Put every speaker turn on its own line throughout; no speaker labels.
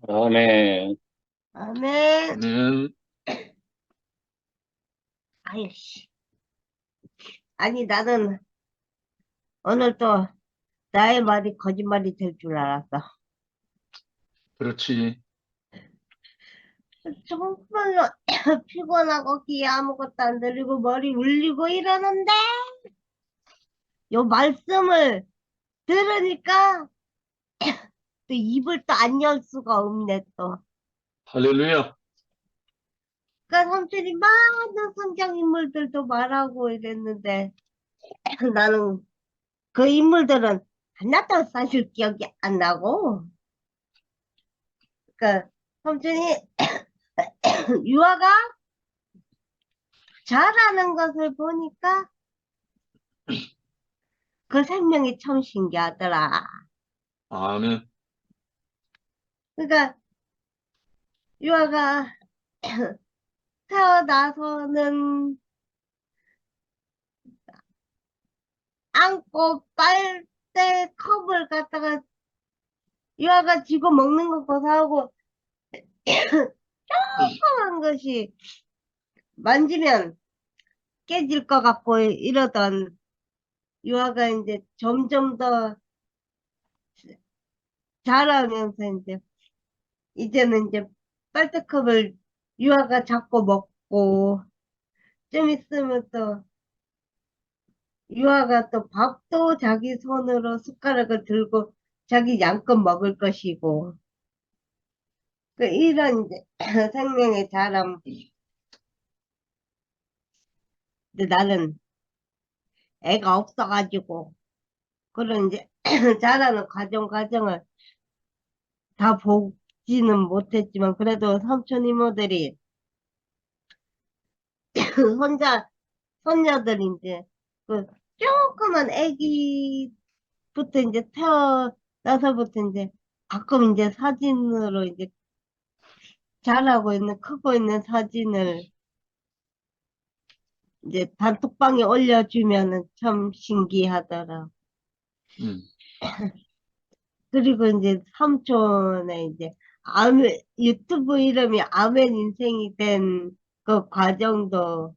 아멘.
아멘.
는
아이씨. 아니, 나는 오늘 또 나의 말이 거짓말이 될 줄 알았어.
그렇지.
정말로 피곤하고 귀에 아무것도 안 들리고 머리 울리고 이러는데 요 말씀을 들으니까 또 입을 또 안 열 수가 없네 또.
할렐루야.
그러니까 삼촌이 많은 성경 인물들도 말하고 이랬는데 나는 그 인물들은 하나도 사실 기억이 안 나고 그러니까 삼촌이 유아가 잘하는 것을 보니까 그 생명이 참 신기하더라.
아멘.
그러니까 유아가 태어나서는 안고 빨대 컵을 갖다가 유아가 쥐고 먹는 것 고사하고 조그만 것이 만지면 깨질 것 같고 이러던 유아가 이제 점점 더 자라면서 이제는 이제 빨대컵을 유아가 잡고 먹고 좀 있으면 또 유아가 또 밥도 자기 손으로 숟가락을 들고 자기 양껏 먹을 것이고 그 이런 이제 생명의 자람. 근데 나는 애가 없어가지고 그런 이제 자라는 과정을 다 보지는 못했지만 그래도 삼촌 이모들이 혼자 손녀들 이제 그 조그만 애기부터 이제 태어나서부터 이제 가끔 이제 사진으로 이제 자라고 있는 크고 있는 사진을 이제 단톡방에 올려주면은 참 신기하더라.
음.
그리고 이제 삼촌의 이제 유튜브 이름이 아멘 인생이 된 그 과정도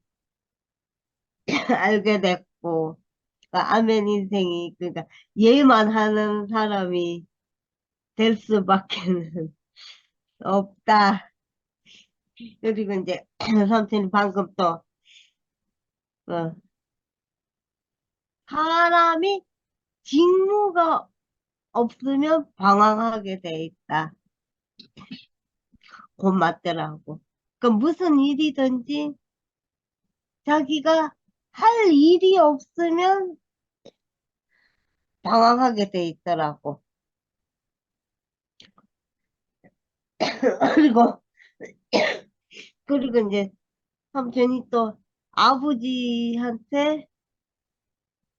알게 됐고, 그 아멘 인생이, 그러니까 예만 하는 사람이 될 수밖에는 없다. 그리고 이제 삼촌이 방금 또, 어, 사람이 직무가 없으면 방황하게 돼 있다. 곧 맞더라고. 그 무슨 일이든지 자기가 할 일이 없으면 방황하게 돼 있더라고. 그리고, 그리고 이제 삼촌이 또 아버지한테,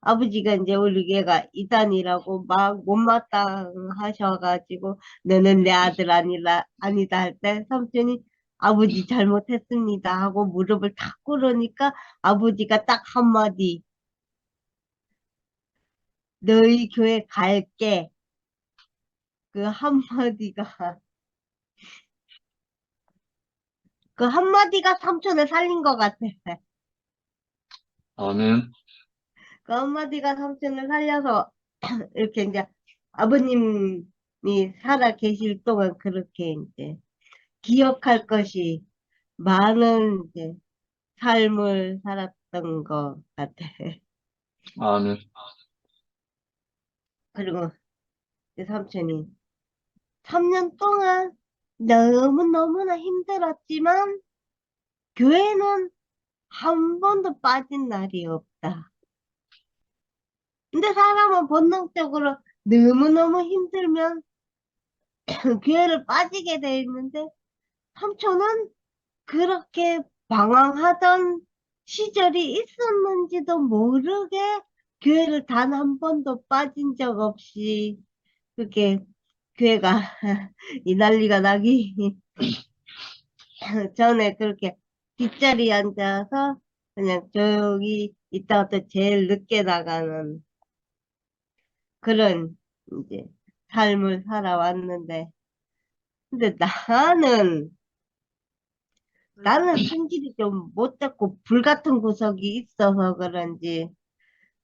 아버지가 이제 우리 애가 이단이라고 막 못마땅하셔가지고, 너는 내 아들 아니다 할 때 삼촌이 아버지 잘못했습니다 하고 무릎을 탁 꿇으니까 아버지가 딱 한마디, 너희 교회 갈게. 그 한마디가, 그 한마디가 삼촌을 살린 것 같아.
아멘.
그 한마디가 삼촌을 살려서 이렇게 이제 아버님이 살아 계실 동안 그렇게 이제 기억할 것이 많은 이제 삶을 살았던 것 같아.
아멘.
그리고 그 삼촌이 3년 동안 너무너무나 힘들었지만 교회는 한 번도 빠진 날이 없다. 근데 사람은 본능적으로 너무너무 힘들면 교회를 빠지게 돼 있는데 삼촌은 그렇게 방황하던 시절이 있었는지도 모르게 교회를 단 한 번도 빠진 적 없이 그렇게 교회가 이 난리가 나기 전에 그렇게 뒷자리에 앉아서 그냥 조용히 있다가 또 제일 늦게 나가는 그런 이제 삶을 살아왔는데 근데 나는 성질이 좀 못됐고 불같은 구석이 있어서 그런지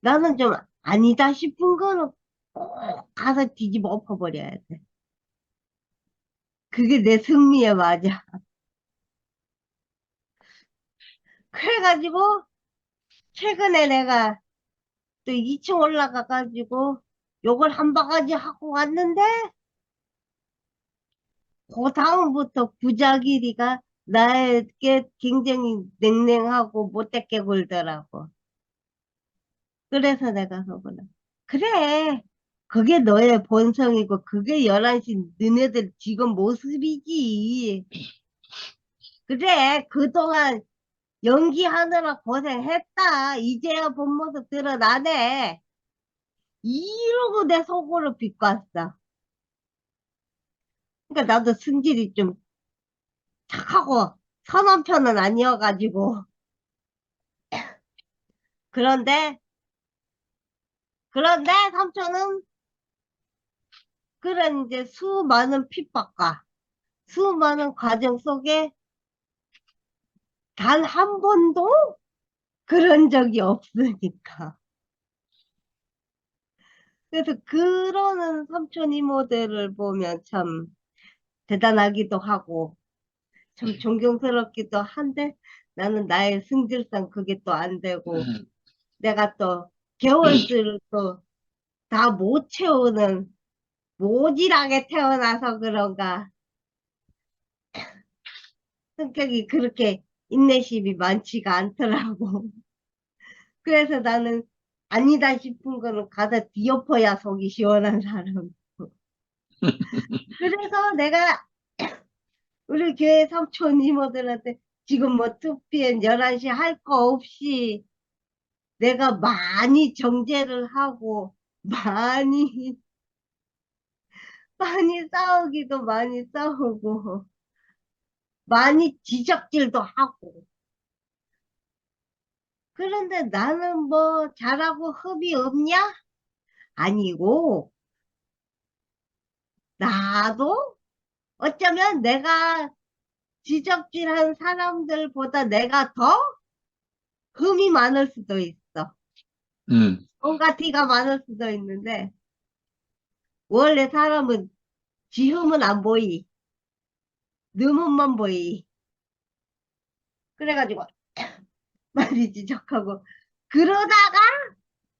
나는 좀 아니다 싶은 거는 꼭 가서 뒤집어 엎어버려야 돼. 그게 내 승리에 맞아. 그래가지고 최근에 내가 또 2층 올라가가지고 요걸 한 바가지 하고 왔는데 그 다음부터 부작일이가 나에게 굉장히 냉랭하고 못되게 굴더라고. 그래서 내가 속으로 그래 그게 너의 본성이고 그게 11시 너네들 지금 모습이지. 그래 그동안 연기하느라 고생했다. 이제야 본 모습 드러나네. 이러고 내 속으로 비꼬았어. 그러니까 나도 승질이 좀 착하고 선한 편은 아니어가지고. 그런데, 그런데 삼촌은 그런 이제 수많은 핍박과 수많은 과정 속에 단 한 번도 그런 적이 없으니까. 그래서 그러는 삼촌 이모들을 보면 참 대단하기도 하고 참 존경스럽기도 한데 나는 나의 승질상 그게 또 안 되고 내가 또 개월수를 또 다 못 채우는 모질하게 태어나서 그런가 성격이 그렇게 인내심이 많지가 않더라고. 그래서 나는 아니다 싶은 거는 가서 뒤엎어야 속이 시원한 사람. 그래서 내가 우리 교회 삼촌 이모들한테 지금 뭐 투피엔 11시 할 거 없이 내가 많이 정제를 하고 많이 많이 싸우기도 많이 싸우고 많이 지적질도 하고 그런데 나는 뭐 잘하고 흡이 없냐? 아니고 나도 어쩌면 내가 지적질한 사람들보다 내가 더 흠이 많을 수도 있어.
음,
뭔가 티가 많을 수도 있는데 원래 사람은 지 흠은 안 보이. 너 흠만 보이. 그래가지고 많이 지적하고 그러다가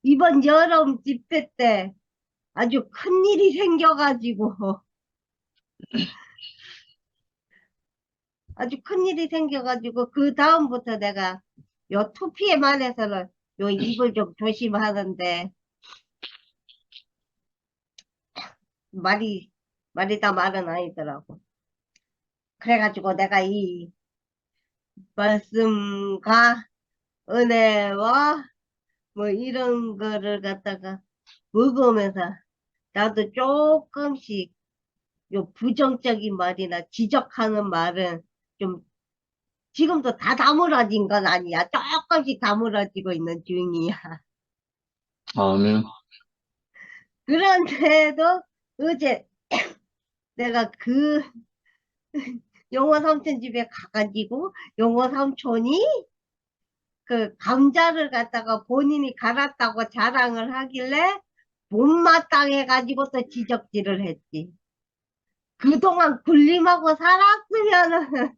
이번 여름 집회 때 아주 큰일이 생겨가지고 아주 큰일이 생겨가지고 그 다음부터 내가 요 투피에 만해서는 요 입을 좀 조심하는데 말이 말이 다 말은 아니더라고. 그래가지고 내가 이 말씀과 은혜와 뭐 이런 거를 갖다가 먹으면서 나도 조금씩 요 부정적인 말이나 지적하는 말은 좀 지금도 다 다물어진 건 아니야. 조금씩 다물어지고 있는 중이야.
아멘.
그런데도 어제 내가 그 영호 삼촌 집에 가가지고 영호 삼촌이 그 감자를 갖다가 본인이 갈았다고 자랑을 하길래 못마땅해가지고 또 지적질을 했지. 그동안 군림하고 살았으면은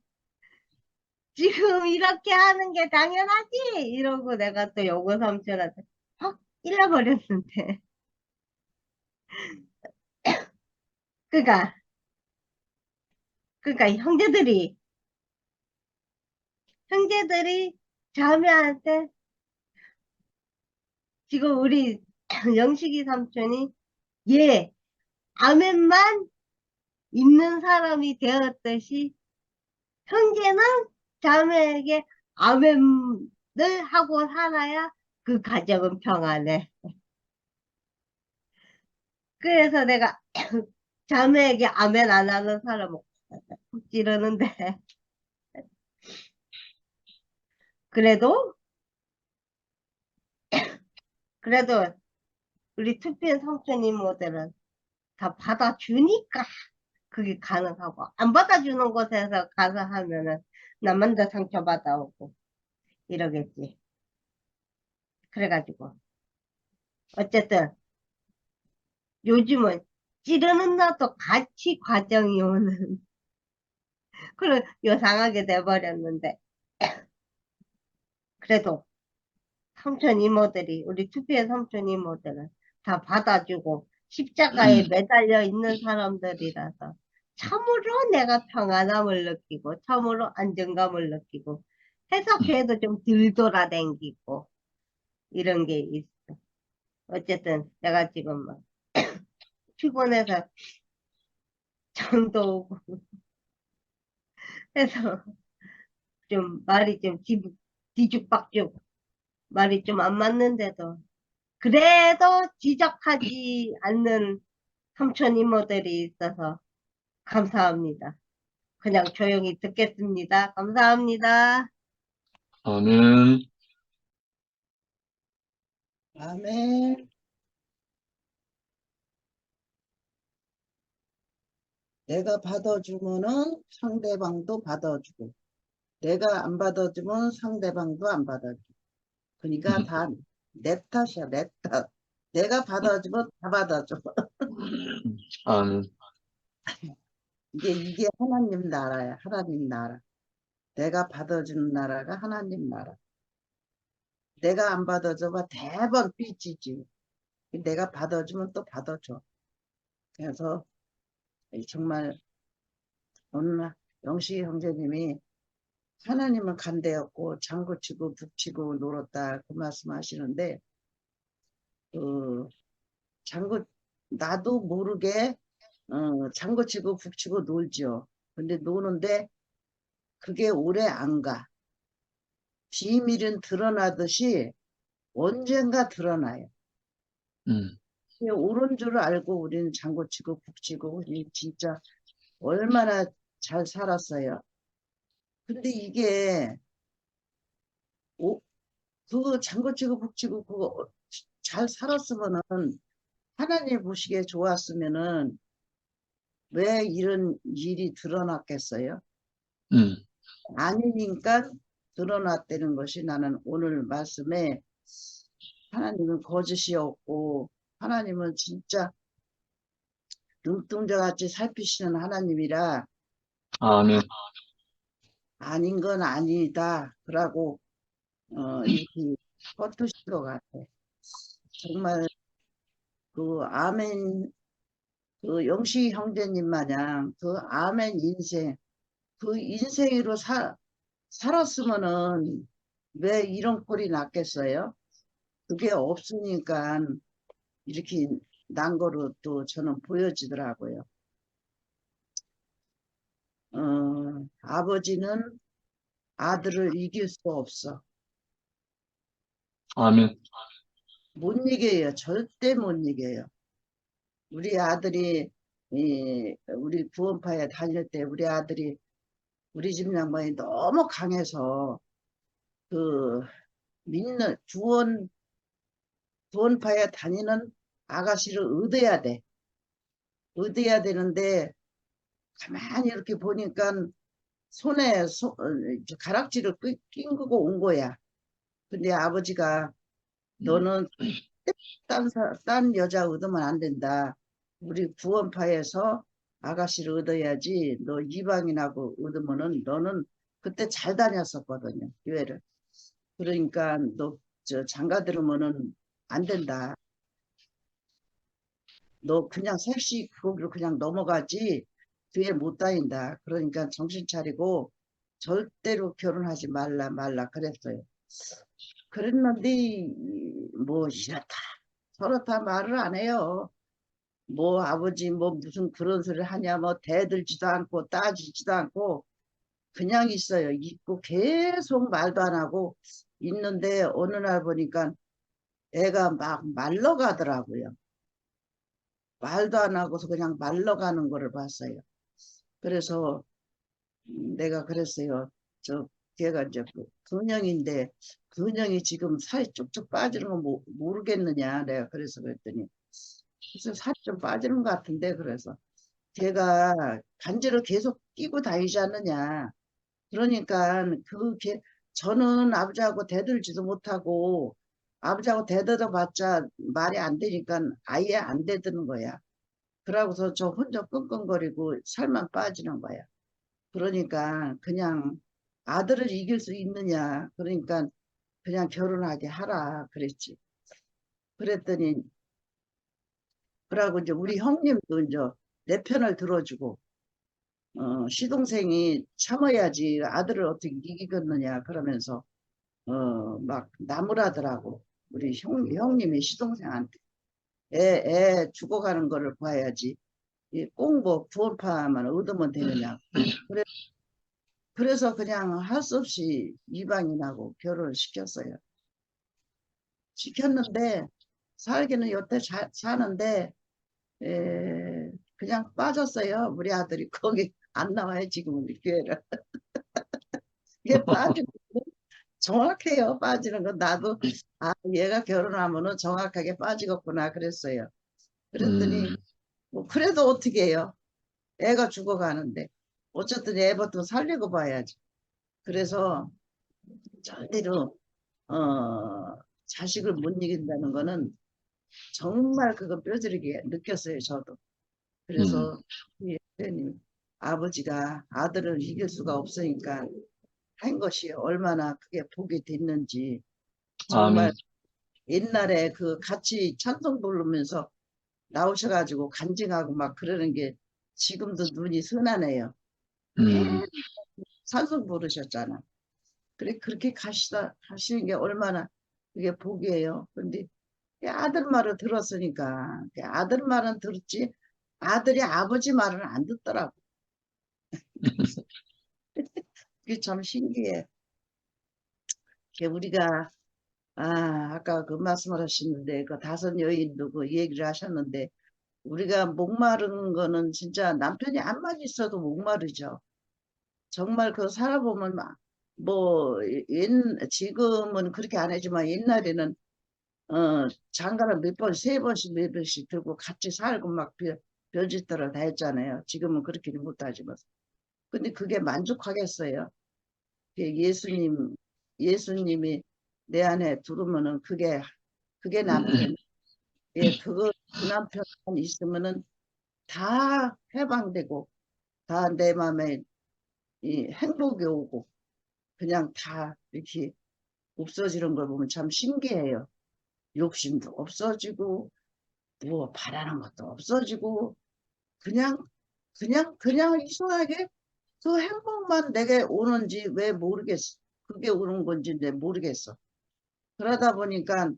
지금 이렇게 하는 게 당연하지? 이러고 내가 또 영호 삼촌한테 확 일러버렸는데. 그니까, 그니까 형제들이 자매한테 지금 우리 영식이 삼촌이 얘 아멘만 있는 사람이 되었듯이 형제는 자매에게 아멘을 하고 살아야 그 가정은 평안해. 그래서 내가 자매에게 아멘 안 하는 사람은 콕 찌르는데 그래도 그래도 우리 투피의 삼촌 이모들은 다 받아주니까 그게 가능하고, 안 받아주는 곳에서 가서 하면은 나만 더 상처받아 오고, 이러겠지. 그래가지고, 어쨌든, 요즘은 찌르는 나도 같이 과정이 오는, 그런 요상하게 돼버렸는데, 그래도 삼촌 이모들이, 우리 투피의 삼촌 이모들은 다 받아주고, 십자가에 매달려 있는 사람들이라서, 참으로 내가 평안함을 느끼고, 참으로 안정감을 느끼고, 해서 걔도 좀 덜 돌아다니고, 이런 게 있어. 어쨌든, 내가 지금 막 피곤해서 잠도 오고, 해서 좀 말이 좀 뒤죽박죽, 말이 좀 안 맞는데도, 그래도 지적하지 않는 삼촌 이모들이 있어서 감사합니다. 그냥 조용히 듣겠습니다. 감사합니다.
아멘.
다음에 내가 받아주면은 상대방도 받아주고, 내가 안 받아주면 상대방도 안 받아주고. 그러니까 다 내 탓이야, 내 탓. 내가 받아주면 다 받아줘.
아멘.
이게 하나님 나라야, 하나님 나라. 내가 받아주는 나라가 하나님 나라. 내가 안 받아줘봐 대번 삐지지. 내가 받아주면 또 받아줘. 그래서 정말 오늘 영식 형제님이 하나님은 간대였고 장구치고 북치고 놀았다 그 말씀 하시는데 그 장구 나도 모르게 장구치고 북치고 놀죠. 근데 노는데 그게 오래 안 가. 비밀은 드러나듯이 언젠가 드러나요.
음,
옳은 줄 알고 우리는 장구치고 북치고 진짜 얼마나 잘 살았어요. 근데 이게 그 장구치고 북치고 그거 잘 살았으면은 하나님 보시기에 좋았으면은 왜 이런 일이 드러났겠어요?
음,
아니니까 드러났다는 것이 나는 오늘 말씀에 하나님은 거짓이 없고 하나님은 진짜 눈동자같이 살피시는 하나님이라
아멘.
아닌 건 아니다. 그러고 이렇게 뻗으신 것 같아. 정말 그 아멘 그 영식 형제님 마냥 그 아멘 인생 그 인생으로 살았으면은 왜 이런 꼴이 났겠어요? 그게 없으니까 이렇게 난 거로 또 저는 보여지더라고요. 아버지는 아들을 이길 수 없어.
아멘.
못 이겨요. 절대 못 이겨요. 우리 아들이 우리 구원파에 다닐 때 우리 아들이 우리 집 양반이 너무 강해서 그 믿는 구원파에 다니는 아가씨를 얻어야 돼. 얻어야 되는데 가만히 이렇게 보니까 손에 가락지를 낑기고 온 거야. 근데 아버지가 너는 딴 여자 얻으면 안 된다. 우리 구원파에서 아가씨를 얻어야지. 너 이방인하고 얻으면은 너는 그때 잘 다녔었거든요. 교회를. 그러니까 너 저 장가 들으면은 안 된다. 너 그냥 셋이 거기로 그냥 넘어가지 교회 못 다닌다. 그러니까 정신 차리고 절대로 결혼하지 말라 그랬어요. 그랬는데 뭐 이렇다 저렇다 말을 안 해요. 뭐 아버지 뭐 무슨 그런 소리를 하냐 뭐 대들지도 않고 따지지도 않고 그냥 있어요. 있고 계속 말도 안 하고 있는데 어느 날 보니까 애가 막 말러가더라고요. 말도 안 하고서 그냥 말러가는 거를 봤어요. 그래서 내가 그랬어요. 저 걔가 이제 근형인데 근형이 지금 살이 쭉쭉 빠지는 거 모르겠느냐 내가 그래서 그랬더니 그래서 살이 좀 빠지는 것 같은데 그래서 걔가 반지를 계속 끼고 다니지 않느냐. 그러니까 그게 저는 아버지하고 대들지도 못하고 아버지하고 대들어 봤자 말이 안 되니까 아예 안 대드는 거야. 그러고서 저 혼자 끙끙거리고 살만 빠지는 거야. 그러니까 그냥 아들을 이길 수 있느냐. 그러니까 그냥 결혼하게 하라 그랬지. 그랬더니 그러고 이제 우리 형님도 이제 내 편을 들어주고 시동생이 참아야지 아들을 어떻게 이기겠느냐 그러면서 막 나무라더라고. 우리 형님이 시동생한테 애 죽어가는 거를 봐야지 꼭 뭐 구원파만 얻으면 되느냐. 그래서 그냥 할 수 없이 이방인하고 결혼을 시켰어요. 시켰는데 살기는 여태 사는데 그냥 빠졌어요. 우리 아들이 거기 안 나와요 지금은 교회를. 이게 빠지고 정확해요. 빠지는 건 나도 아 얘가 결혼하면은 정확하게 빠지겠구나 그랬어요. 그랬더니 뭐 그래도 어떻게 해요? 애가 죽어가는데 어쨌든 애부터 살리고 봐야지. 그래서 절대로 자식을 못 이긴다는 거는 정말 그거 뼈저리게 느꼈어요. 저도. 그래서 이 회장님 아버지가 아들을 이길 수가 없으니까 한 것이 얼마나 크게 복이 됐는지
아멘.
정말 옛날에 그 같이 찬송 부르면서 나오셔가지고 간증하고 막 그러는 게 지금도 눈이 선하네요.
음,
찬송 부르셨잖아. 그래 그렇게 가시는 게 얼마나 그게 복이에요. 근데 아들 말을 들었으니까 아들 말은 들었지 아들이 아버지 말은 안 듣더라고. 그게 참 신기해. 우리가 아까 그 말씀을 하셨는데 그 다섯 여인도 그 얘기를 하셨는데 우리가 목마른 거는 진짜 남편이 암만 있어도 목마르죠. 정말 그 살아보면 뭐 지금은 그렇게 안 하지만 옛날에는 장가를 몇 번, 세 번씩 몇 번씩 들고 같이 살고 막 별짓들을 다 했잖아요. 지금은 그렇게는 못하지만. 근데 그게 만족하겠어요. 예수님이 내 안에 들어오면은 그게 남편. 예, 그 남편만 있으면은 다 해방되고, 다 내 마음에 이 행복이 오고, 그냥 다 이렇게 없어지는 걸 보면 참 신기해요. 욕심도 없어지고, 뭐 바라는 것도 없어지고, 그냥, 그냥 이상하게 그 행복만 내게 오는지 왜 모르겠어. 그게 오는 건지 내 모르겠어. 그러다 보니까,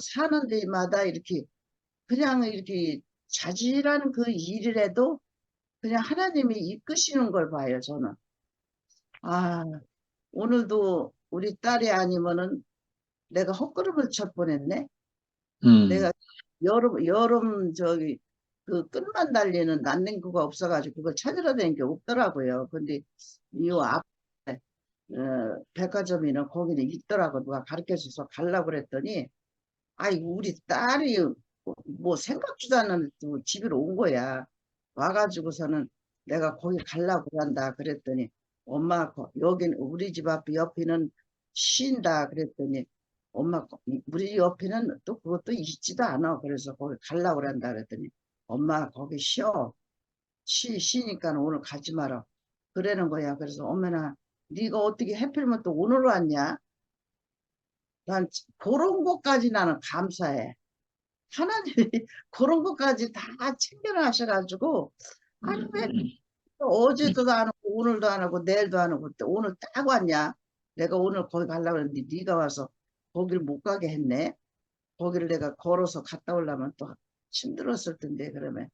사는 데마다 이렇게, 그냥 이렇게 자질한 그 일이라도 그냥 하나님이 이끄시는 걸 봐요, 저는. 아, 오늘도 우리 딸이 아니면은 내가 헛걸음을 칠 뻔했네.
음,
내가 저기 그 끈만 달리는 난닝구가 없어가지고 그걸 찾으러 다니는 게 없더라고요. 근데 이 앞에 백화점이나 거기는 있더라고. 누가 가르쳐줘서 가려고 그랬더니 아이 우리 딸이 뭐 생각지도 않는 또 집으로 온 거야. 와가지고서는 내가 거기 가려고 한다 그랬더니 엄마 여기는 우리 집 앞에 옆에는 쉰다 그랬더니 엄마 우리 옆에는 또 그것도 있지도 않아. 그래서 거기 가려고 한다 그랬더니 엄마 거기 쉬니까 오늘 가지 마라 그러는 거야. 그래서 엄마나 네가 어떻게 하필이면 또 오늘 왔냐. 난 그런 것까지 나는 감사해. 하나님이 그런 것까지 다 챙겨나셔가지고 아니 왜 어제도 안 하고 오늘도 안 하고 내일도 안 하고 또 오늘 딱 왔냐. 내가 오늘 거기 가려고 했는데 네가 와서 거기를 못 가게 했네. 거기를 내가 걸어서 갔다 오려면 또 힘들었을 텐데. 그러면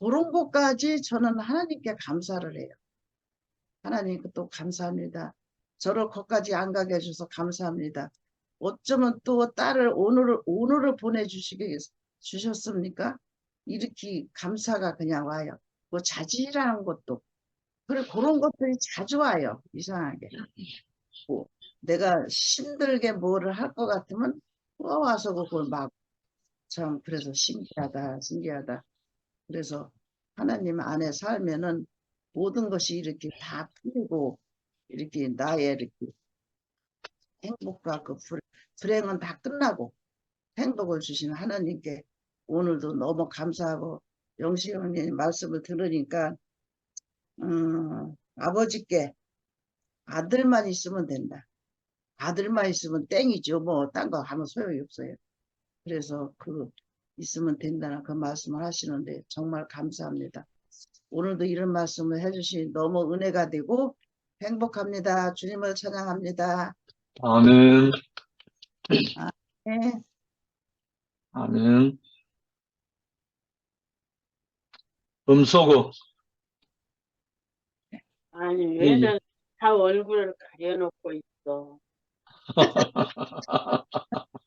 그런 것까지 저는 하나님께 감사를 해요. 하나님께 또 감사합니다. 저를 거기까지 안 가게 해주셔서 감사합니다. 어쩌면 또 딸을 오늘을 보내주시게 주셨습니까? 이렇게 감사가 그냥 와요. 뭐 자질하는 것도 그래 그런 것들이 자주 와요. 이상하게. 뭐 내가 힘들게 뭐를 할 것 같으면 와서 그걸 막 참 그래서 신기하다 신기하다. 그래서 하나님 안에 살면은 모든 것이 이렇게 다 풀리고 이렇게 나의 이렇게 행복과 그 불행은 다 끝나고 행복을 주신 하나님께 오늘도 너무 감사하고 영시 형님 말씀을 들으니까 아버지께 아들만 있으면 된다. 아들만 있으면 땡이죠. 뭐 딴 거 하면 소용이 없어요. 그래서 그 있으면 된다는 그 말씀을 하시는데 정말 감사합니다. 오늘도 이런 말씀을 해주시 너무 은혜가 되고 행복합니다. 주님을 찬양합니다.
아멘.
네.
아멘. 음소거.
아니,
예, 예.
왜들 다 얼굴을 가려놓고 있어.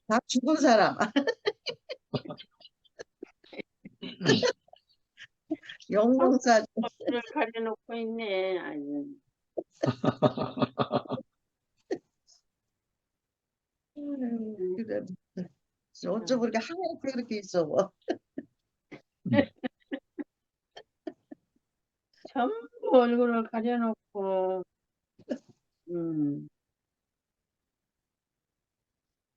다 죽은 사람. 영롱사
얼굴을 가려놓고 있네. 아니,
그래. 어쩜 그렇게 하얗게 그렇게 있어.
전부 얼굴을 가려놓고,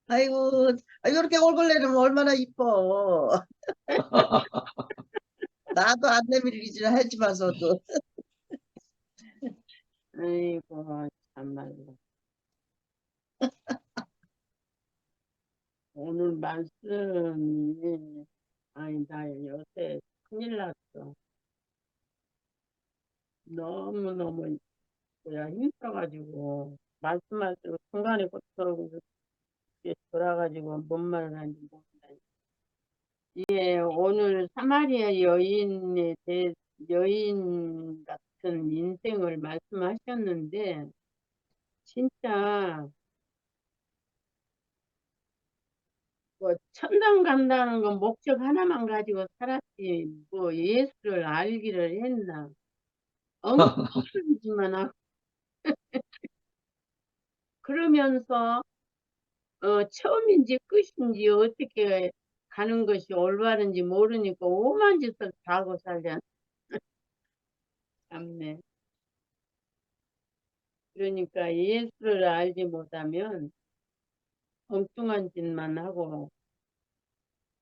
아이고, 이렇게 얼굴 내리면 얼마나 이뻐. 나도 안 내밀리지 하지마서도.
아이고, 참말로. 오늘 말씀이, 아니, 나 요새 큰일 났어. 너무너무, 뭐야, 힘들어가지고, 말씀할수록 순간에 고쳐오고, 돌아가지고, 뭔 말을 하는지 모르겠네. 예, 오늘 사마리아 여인 같은 인생을 말씀하셨는데, 진짜, 뭐, 천당 간다는 건 목적 하나만 가지고 살았지, 뭐, 예수를 알기를 했나. 엉뚱하지만 하고, 그러면서, 처음인지 끝인지 어떻게 가는 것이 올바른지 모르니까 오만 짓을 다 하고 살잖아. 참네. 그러니까 예수를 알지 못하면 엉뚱한 짓만 하고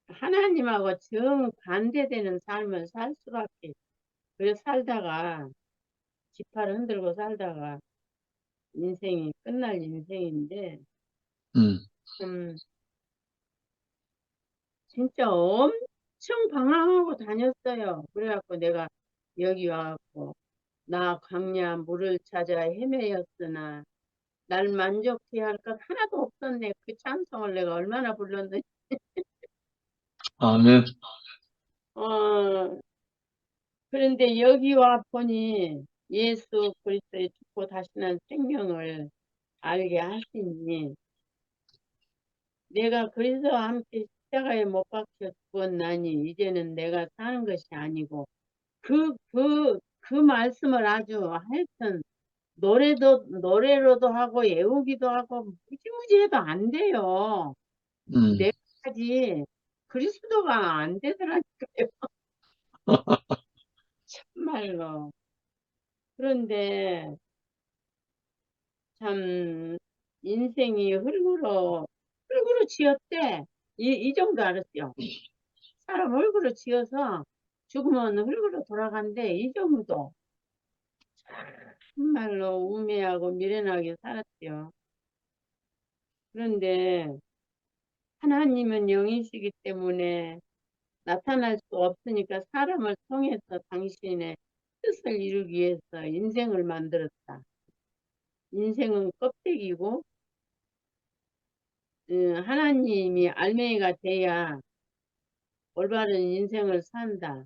하나님하고 정반대되는 삶을 살 수밖에. 그래서 살다가 지팔을 흔들고 살다가 인생이 끝날 인생인데
음,
진짜 엄청 방황하고 다녔어요. 그래갖고 내가 여기 와갖고 나 광야 물을 찾아 헤매였으나 날 만족케 할 것 하나도 없었네. 그 찬송을 내가 얼마나 불렀는지.
아멘.
어, 그런데 여기 와 보니 예수 그리스도의 죽고 다시는 생명을 알게 하시니 내가 그리스도와 함께 십자가에 못 박혀 죽었나니 이제는 내가 사는 것이 아니고 그 말씀을 아주 하여튼 노래로도 하고 애우기도 하고 무지무지 해도 안 돼요.
음,
내가지 그리스도가 안 되더라니까요. 참말로. 그런데 참 인생이 흙으로 지었대. 이 정도 알았죠. 사람 흙으로 지어서 죽으면 흙으로 돌아간대. 이 정도. 정말로 우매하고 미련하게 살았죠. 그런데 하나님은 영이시기 때문에 나타날 수 없으니까 사람을 통해서 당신의 뜻을 이루기 위해서 인생을 만들었다. 인생은 껍데기고 하나님이 알맹이가 돼야 올바른 인생을 산다.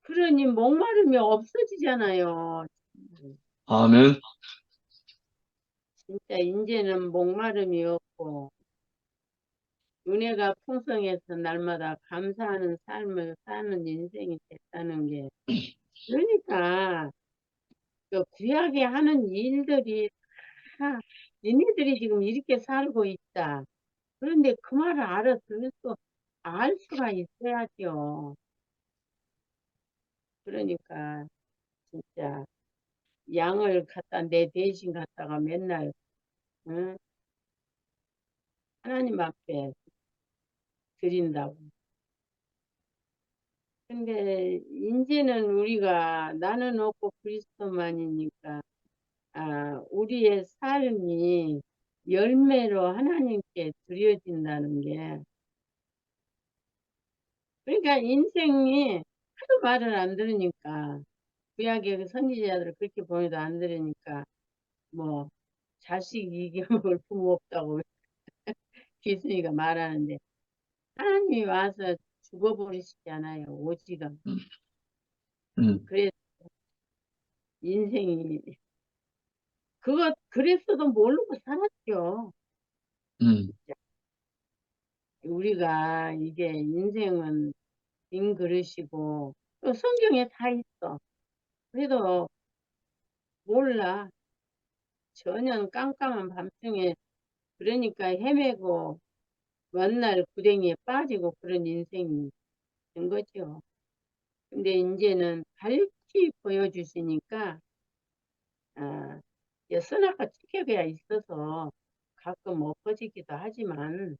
그러니 목마름이 없어지잖아요.
아멘.
진짜 이제는 목마름이 없고 은혜가 풍성해서 날마다 감사하는 삶을 사는 인생이 됐다는 게 그러니까 그 구약에 하는 일들이 다 니네들이 지금 이렇게 살고 있다. 그런데 그 말을 알아들을 수, 알 수가 있어야죠. 그러니까 진짜 양을 갖다 내 대신 갖다가 맨날 응? 하나님 앞에 드린다고. 근데 이제는 우리가 나는 없고 그리스도만이니까 우리의 삶이 열매로 하나님께 드려진다는 게 그러니까 인생이 하도 말을 안 들으니까 구약의 그 선지자들을 그렇게 보내도 안 들으니까 뭐 자식 이겨먹을 부모 없다고 기순이가 말하는데 하나님이 와서 죽어버리시잖아요. 오지가. 그래서 인생이 그랬어도 모르고 살았죠.
음,
우리가 이게 인생은 빈 그릇이고 또 성경에 다 있어. 그래도 몰라. 전혀 깜깜한 밤중에 그러니까 헤매고 맨날 구덩이에 빠지고 그런 인생이 된 거죠. 근데 이제는 밝히 보여주시니까 선악과 지켜야 있어서 가끔 엎어지기도 하지만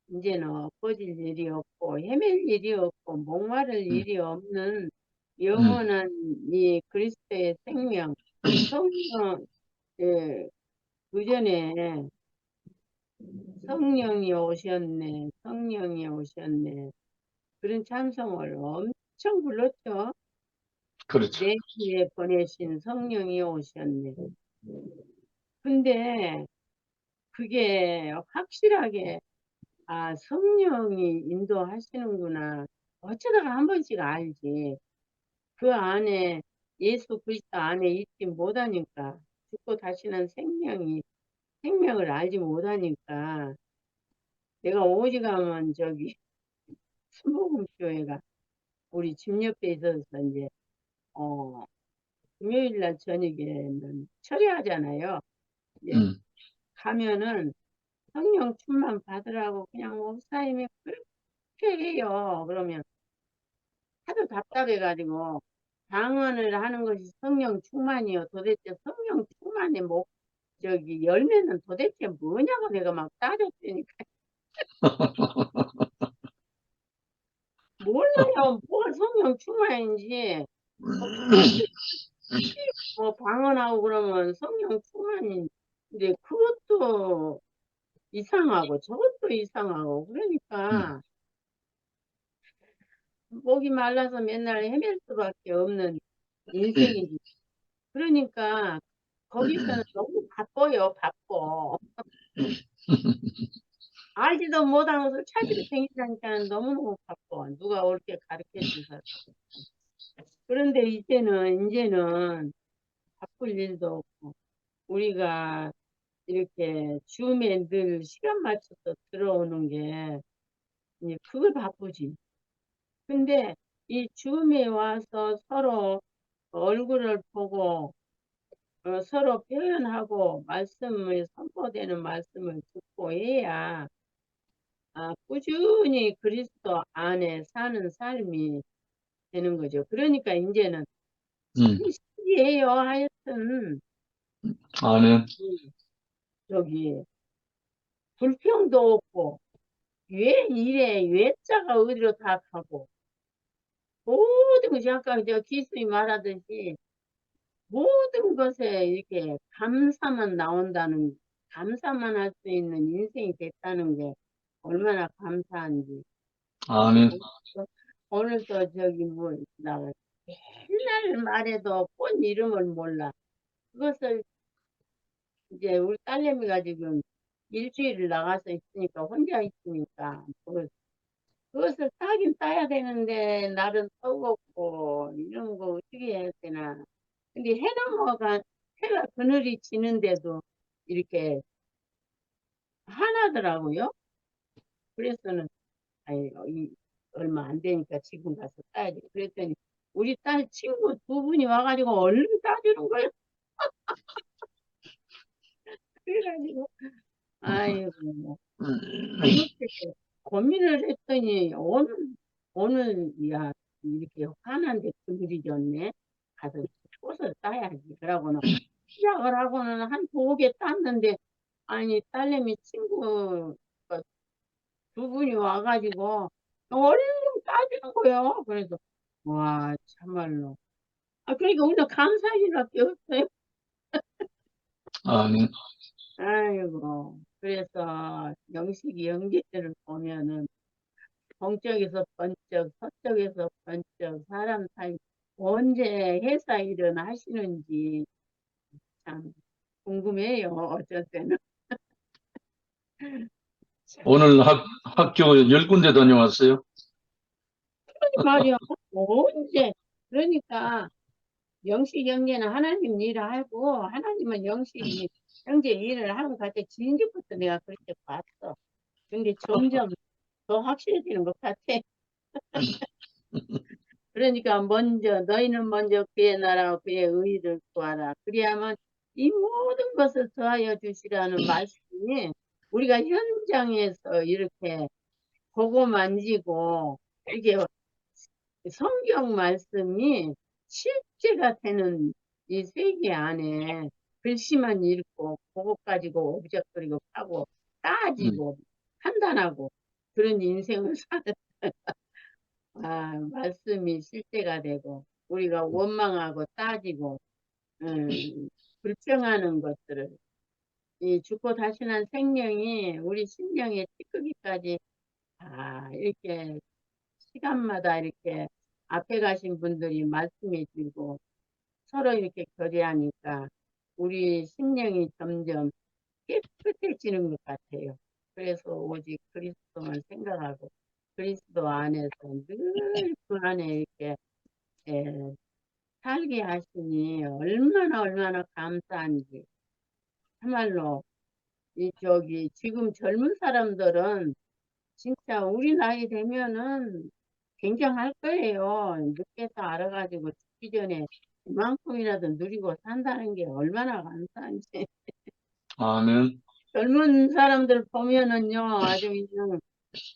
이제는 엎어질 일이 없고 헤맬 일이 없고 목마를
음,
일이 없는
음,
영원한 이 그리스도의 생명 성령 그전에 성령이 오셨네 성령이 오셨네 그런 찬송을 엄청 불렀죠.
그렇죠.
내 귀에 보내신 성령이 오셨네. 근데 그게 확실하게 성령이 인도하시는구나. 어쩌다가 한 번씩 알지. 그 안에 예수 그리스도 안에 있지 못하니까 죽고 다시는 생명을 알지 못하니까 내가 오직 하면 저기 순복음교회가 우리 집 옆에 있어서 이제 어 금요일 날 저녁에는 철회하잖아요. 이제
음,
가면은 성령 충만 받으라고 그냥 목사님이 그렇게 해요. 그러면 하도 답답해가지고 방언을 하는 것이 성령 충만이요. 도대체 성령 충만의 저기 열매는 도대체 뭐냐고 내가 막 따졌으니까 몰라요. 뭐가 성령 충만인지 뭐 뭐 방언하고 그러면 성령 충만인데 그것도 이상하고 저것도 이상하고
음,
그러니까 목이 말라서 맨날 헤맬 수밖에 없는 인생이지. 그러니까 거기서는 너무 바빠요, 바빠. 알지도 못한 것을 찾으러 다니니까 너무너무 바빠. 누가 옳게 가르쳐 준 사람. 그런데 이제는 바쁠 일도 없고, 우리가 이렇게 줌에 늘 시간 맞춰서 들어오는 게, 이제 그걸 바쁘지. 근데 이 줌에 와서 서로 얼굴을 보고, 서로 표현하고, 말씀을 선포되는 말씀을 듣고 해야, 꾸준히 그리스도 안에 사는 삶이 되는 거죠. 그러니까 이제는 참
음,
신기해요. 하여튼
아멘.
저기 불평도 없고 왜 이래 외자가 어디로 다 가고 모든 것이 아까 저 기수이 말하듯이 모든 것에 이렇게 감사만 나온다는 감사만 할 수 있는 인생이 됐다는 게 얼마나 감사한지.
아멘.
오늘도 저기 나 맨날 말해도 꽃 이름을 몰라. 그것을 이제 우리 딸내미가 지금 일주일을 나가서 있으니까 혼자 있으니까 그것을 따긴 따야 되는데 날은 뜨겁고 이런 거 어떻게 해야 되나. 근데 해가 그늘이 지는데도 이렇게 하나더라고요. 그래서는 얼마 안 되니까 지금 가서 따야지. 그랬더니 우리 딸 친구 두 분이 와가지고 얼른 따주는 거예요. 그래가지고 아이고
음,
그렇게 고민을 했더니 오늘 야 이렇게 환한데 그늘이 좋네. 가서 꽃을 따야지. 그러고는 시작을 하고는 한 2개 땄는데, 아니, 딸내미 친구 두 분이 와가지고 얼른 따주는 거예요. 그래서, 와, 참말로. 아, 그러니까 우리는 감사할 일밖에 없어요.
아멘.
아이고. 그래서 영식이 연기들을 보면은 동쪽에서 번쩍, 서쪽에서 번쩍, 사람 사이 언제 회사 일은 하시는지 참 궁금해요. 어쩔 때는.
오늘 학교 10군데 다녀왔어요?
말이야. 언제. 그러니까 영식 형제는 하나님 일을 하고 하나님은 영식이 형제 일을 하는 것 같아. 진즉부터 내가 그렇게 봤어. 근데 점점 더 확실해지는 것 같아. 그러니까 너희는 먼저 그의 나라와 그의 의를 구하라. 그리하면 이 모든 것을 더하여 주시라는 말씀이 우리가 현장에서 이렇게 보고 만지고 이게 성경 말씀이 실제가 되는 이 세계 안에 글씨만 읽고 그거 가지고 오브젝거리고 하고
음,
따지고 판단하고 그런 인생을 사는 말씀이 실제가 되고 우리가 원망하고 따지고 불평하는 것들을 이 죽고 다시난 생명이 우리 심령의 찌꺼기까지 다 이렇게 시간마다 이렇게 앞에 가신 분들이 말씀해 주고 서로 이렇게 교제하니까 우리 심령이 점점 깨끗해지는 것 같아요. 그래서 오직 그리스도만 생각하고 그리스도 안에서 늘 그 안에 이렇게 예, 살게 하시니 얼마나 감사한지. 참말로 지금 젊은 사람들은 진짜 우리 나이 되면은 굉장할 거예요. 늦게서 알아가지고 죽기 전에 이만큼이라도 누리고 산다는 게 얼마나 감사한지.
아멘.
젊은 사람들 보면은요, 아주 그냥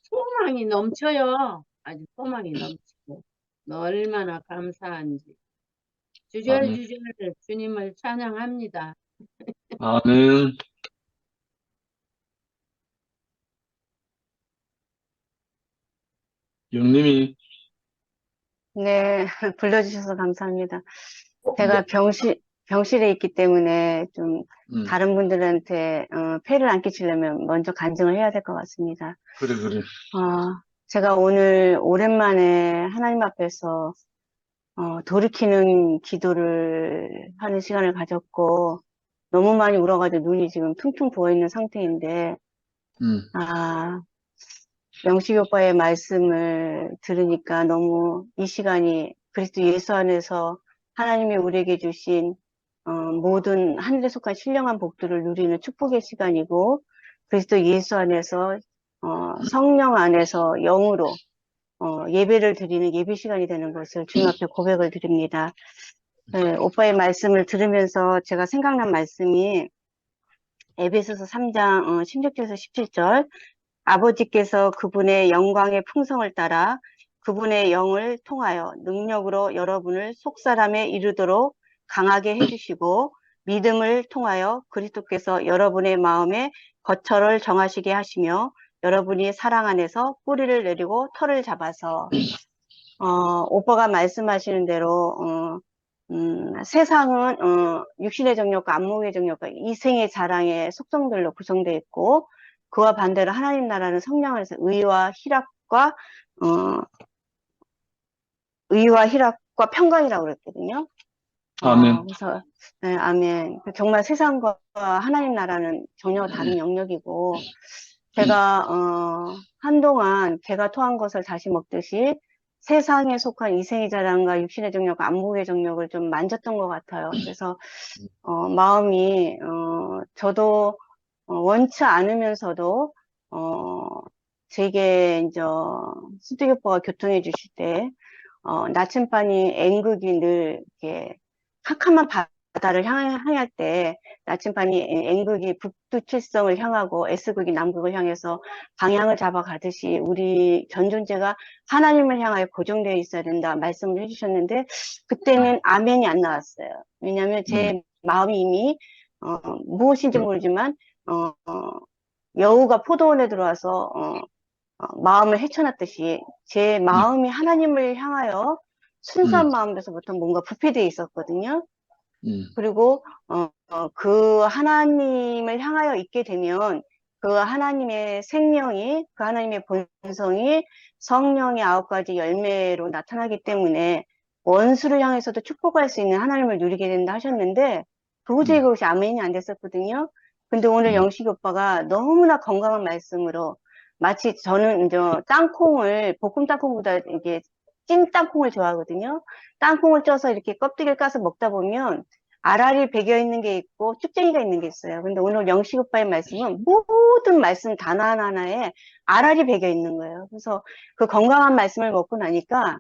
소망이 넘쳐요. 아주 소망이 넘치고. 얼마나 감사한지.
아멘.
주절주절 주님을 찬양합니다.
아멘. 영님이,
네, 불러주셔서 감사합니다.
네.
제가 병실에 있기 때문에 좀
음,
다른 분들한테 폐를 안 끼치려면 먼저 간증을 해야 될 것 같습니다.
그래.
제가 오늘 오랜만에 하나님 앞에서 돌이키는 기도를 하는 시간을 가졌고 너무 많이 울어가지고 눈이 지금 퉁퉁 부어있는 상태인데
음,
명식이 오빠의 말씀을 들으니까 너무 이 시간이 그리스도 예수 안에서 하나님이 우리에게 주신 모든 하늘에 속한 신령한 복들을 누리는 축복의 시간이고 그리스도 예수 안에서 성령 안에서 영으로 예배를 드리는 예배 시간이 되는 것을 주님 앞에 고백을 드립니다. 네, 오빠의 말씀을 들으면서 제가 생각난 말씀이 에베소서 3장 16절에서 17절 아버지께서 그분의 영광의 풍성을 따라 그분의 영을 통하여 능력으로 여러분을 속사람에 이르도록 강하게 해주시고 믿음을 통하여 그리스도께서 여러분의 마음에 거처를 정하시게 하시며 여러분이 사랑 안에서 뿌리를 내리고 털을 잡아서 오빠가 말씀하시는 대로 세상은 육신의 정욕과 안목의 정욕과 이생의 자랑의 속성들로 구성되어 있고 그와 반대로 하나님 나라는 성령 안에서 의와 희락과 평강이라고 그랬거든요.
아멘.
그래서 네, 아멘. 정말 세상과 하나님 나라는 전혀 다른 영역이고 제가 한동안 개가 토한 것을 다시 먹듯이 세상에 속한 이생의 자랑과 육신의 정욕과 안목의 정욕을 좀 만졌던 것 같아요. 그래서 마음이 저도 원치 않으면서도 제게 이제 수득 오빠가 교통해 주실 때 나침반이 N극이 늘 이렇게 캄캄한 바다를 향할 때 나침반이 N극이 북두칠성을 향하고 S극이 남극을 향해서 방향을 잡아가듯이 우리 전 존재가 하나님을 향하여 고정되어 있어야 된다 말씀을 해주셨는데 그때는 아멘이 안 나왔어요. 왜냐하면 제 마음이 이미 무엇인지 모르지만 여우가 포도원에 들어와서 마음을 헤쳐놨듯이 제 마음이 하나님을 향하여 순수한 마음에서부터 뭔가 부패되어 있었거든요. 그리고 그 하나님을 향하여 있게 되면 그 하나님의 생명이, 그 하나님의 본성이 성령의 9가지 열매로 나타나기 때문에 원수를 향해서도 축복할 수 있는 하나님을 누리게 된다 하셨는데 도저히 그것이 아멘이 안 됐었거든요. 근데 오늘 영식이 오빠가 너무나 건강한 말씀으로 마치 저는 이제 땅콩을 볶음 땅콩보다 이게 찐 땅콩을 좋아하거든요. 땅콩을 쪄서 이렇게 껍데기를 까서 먹다 보면 알알이 배겨 있는 게 있고 쭉쟁이가 있는 게 있어요. 근데 오늘 영식 오빠의 말씀은 모든 말씀 단 하나하나에 알알이 배겨 있는 거예요. 그래서 그 건강한 말씀을 먹고 나니까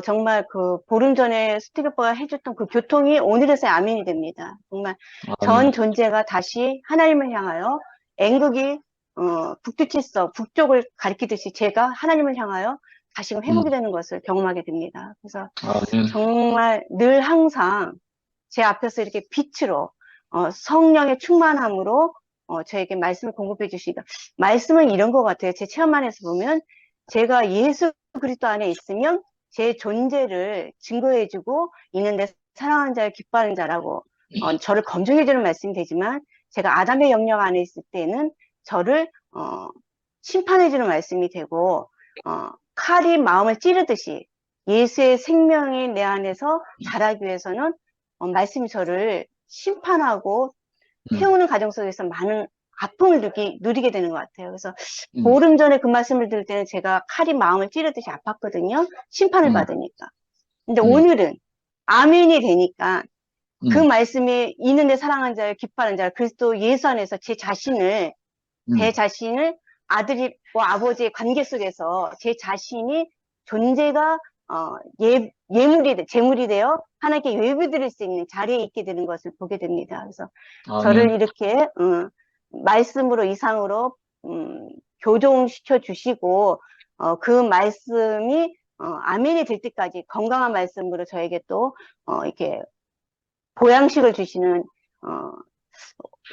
정말 그 보름 전에 스티브 오빠가 해줬던 그 교통이 오늘에서야 아멘이 됩니다. 정말 전 존재가 다시 하나님을 향하여 N극이 북두칠성, 북쪽을 가리키듯이 제가 하나님을 향하여 다시금 회복이 되는 것을 경험하게 됩니다. 그래서 정말 늘 항상 제 앞에서 이렇게 빛으로 성령의 충만함으로 저에게 말씀을 공급해 주시니까 말씀은 이런 것 같아요. 제 체험 안에서 보면 제가 예수 그리스도 안에 있으면 제 존재를 증거해 주고 있는데 사랑하는 자를 기뻐하는 자라고 저를 검증해 주는 말씀이 되지만 제가 아담의 영역 안에 있을 때는 저를 심판해 주는 말씀이 되고 칼이 마음을 찌르듯이 예수의 생명이 내 안에서 자라기 위해서는 말씀이 저를 심판하고 태우는 과정 속에서 많은 아픔을 누리게 되는 것 같아요. 그래서 보름 전에 그 말씀을 들을 때는 제가 칼이 마음을 찌르듯이 아팠거든요. 심판을 받으니까. 근데 오늘은 아멘이 되니까 그 말씀이 있는데 사랑하는 자를 기뻐하는 자를 그리스도 예수 안에서 제 자신을 아들과 아버지의 관계 속에서 제 자신이 존재가 제물이 되어 하나님께 예배드릴 수 있는 자리에 있게 되는 것을 보게 됩니다. 그래서 저를 이렇게 말씀으로 이상으로 교정시켜 주시고 그 말씀이 아멘이 될 때까지 건강한 말씀으로 저에게 또 이렇게 보양식을 주시는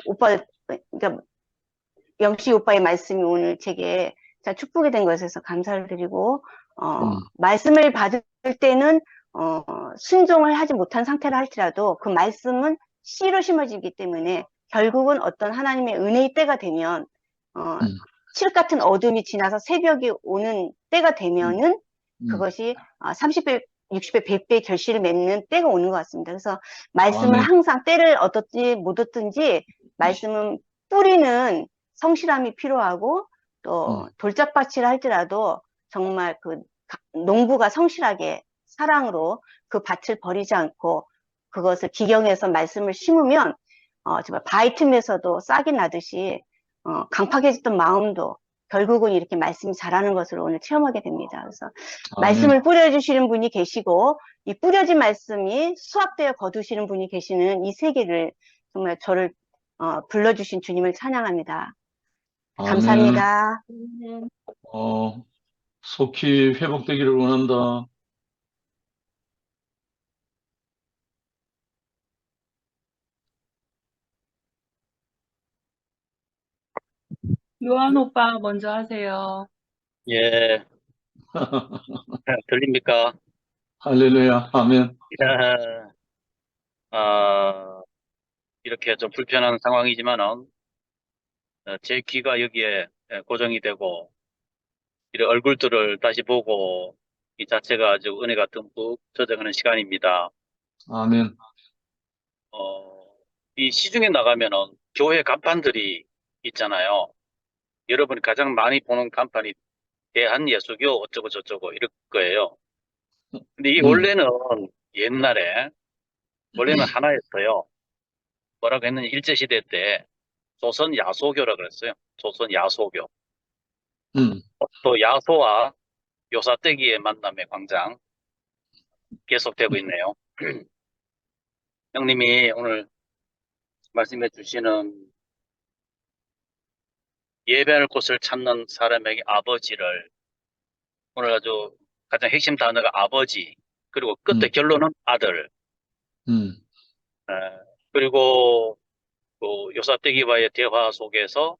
오빠, 그러니까 영식 오빠의 말씀이 오늘 제게 축복이 된 것에서 감사를 드리고 말씀을 받을 때는 순종을 하지 못한 상태라 할지라도 그 말씀은 씨로 심어지기 때문에 결국은 어떤 하나님의 은혜의 때가 되면 칠흑 같은 어둠이 지나서 새벽이 오는 때가 되면은 그것이 30배, 60배, 100배의 결실을 맺는 때가 오는 것 같습니다. 그래서 말씀은 항상 때를 얻었지 못 얻든지 말씀은 뿌리는 성실함이 필요하고 또 돌짝밭이라 할지라도 정말 그 농부가 성실하게 사랑으로 그 밭을 버리지 않고 그것을 기경해서 말씀을 심으면 정말 바위 틈에서도 싹이 나듯이 강팍해졌던 마음도 결국은 이렇게 말씀이 자라는 것을 오늘 체험하게 됩니다. 그래서 말씀을 뿌려주시는 분이 계시고 이 뿌려진 말씀이 수확되어 거두시는 분이 계시는 이 세계를 정말 저를 불러주신 주님을 찬양합니다. 감사합니다.
속히 회복되기를 원한다.
요한 오빠 먼저 하세요.
예, 들립니까?
할렐루야. 아멘.
이렇게 좀 불편한 상황이지만은, 제 귀가 여기에 고정이 되고, 이 얼굴들을 다시 보고, 이 자체가 아주 은혜가 듬뿍 젖어가는 시간입니다.
아멘.
이 시중에 나가면은 교회 간판들이 있잖아요. 여러분이 가장 많이 보는 간판이 대한예수교 어쩌고 저쩌고 이럴 거예요. 근데 이게 원래는 원래는 하나였어요. 뭐라고 했느냐, 일제시대 때 조선 야소교라 그랬어요. 조선 야소교. 또 야소와 요사떼기의 만남의 광장 계속되고 있네요. 형님이 오늘 말씀해 주시는 예배할 곳을 찾는 사람에게 아버지를 오늘 아주 가장 핵심 단어가 아버지, 그리고 끝에 결론은 아들,
음,
에, 그리고 그 요사떼기와의 대화 속에서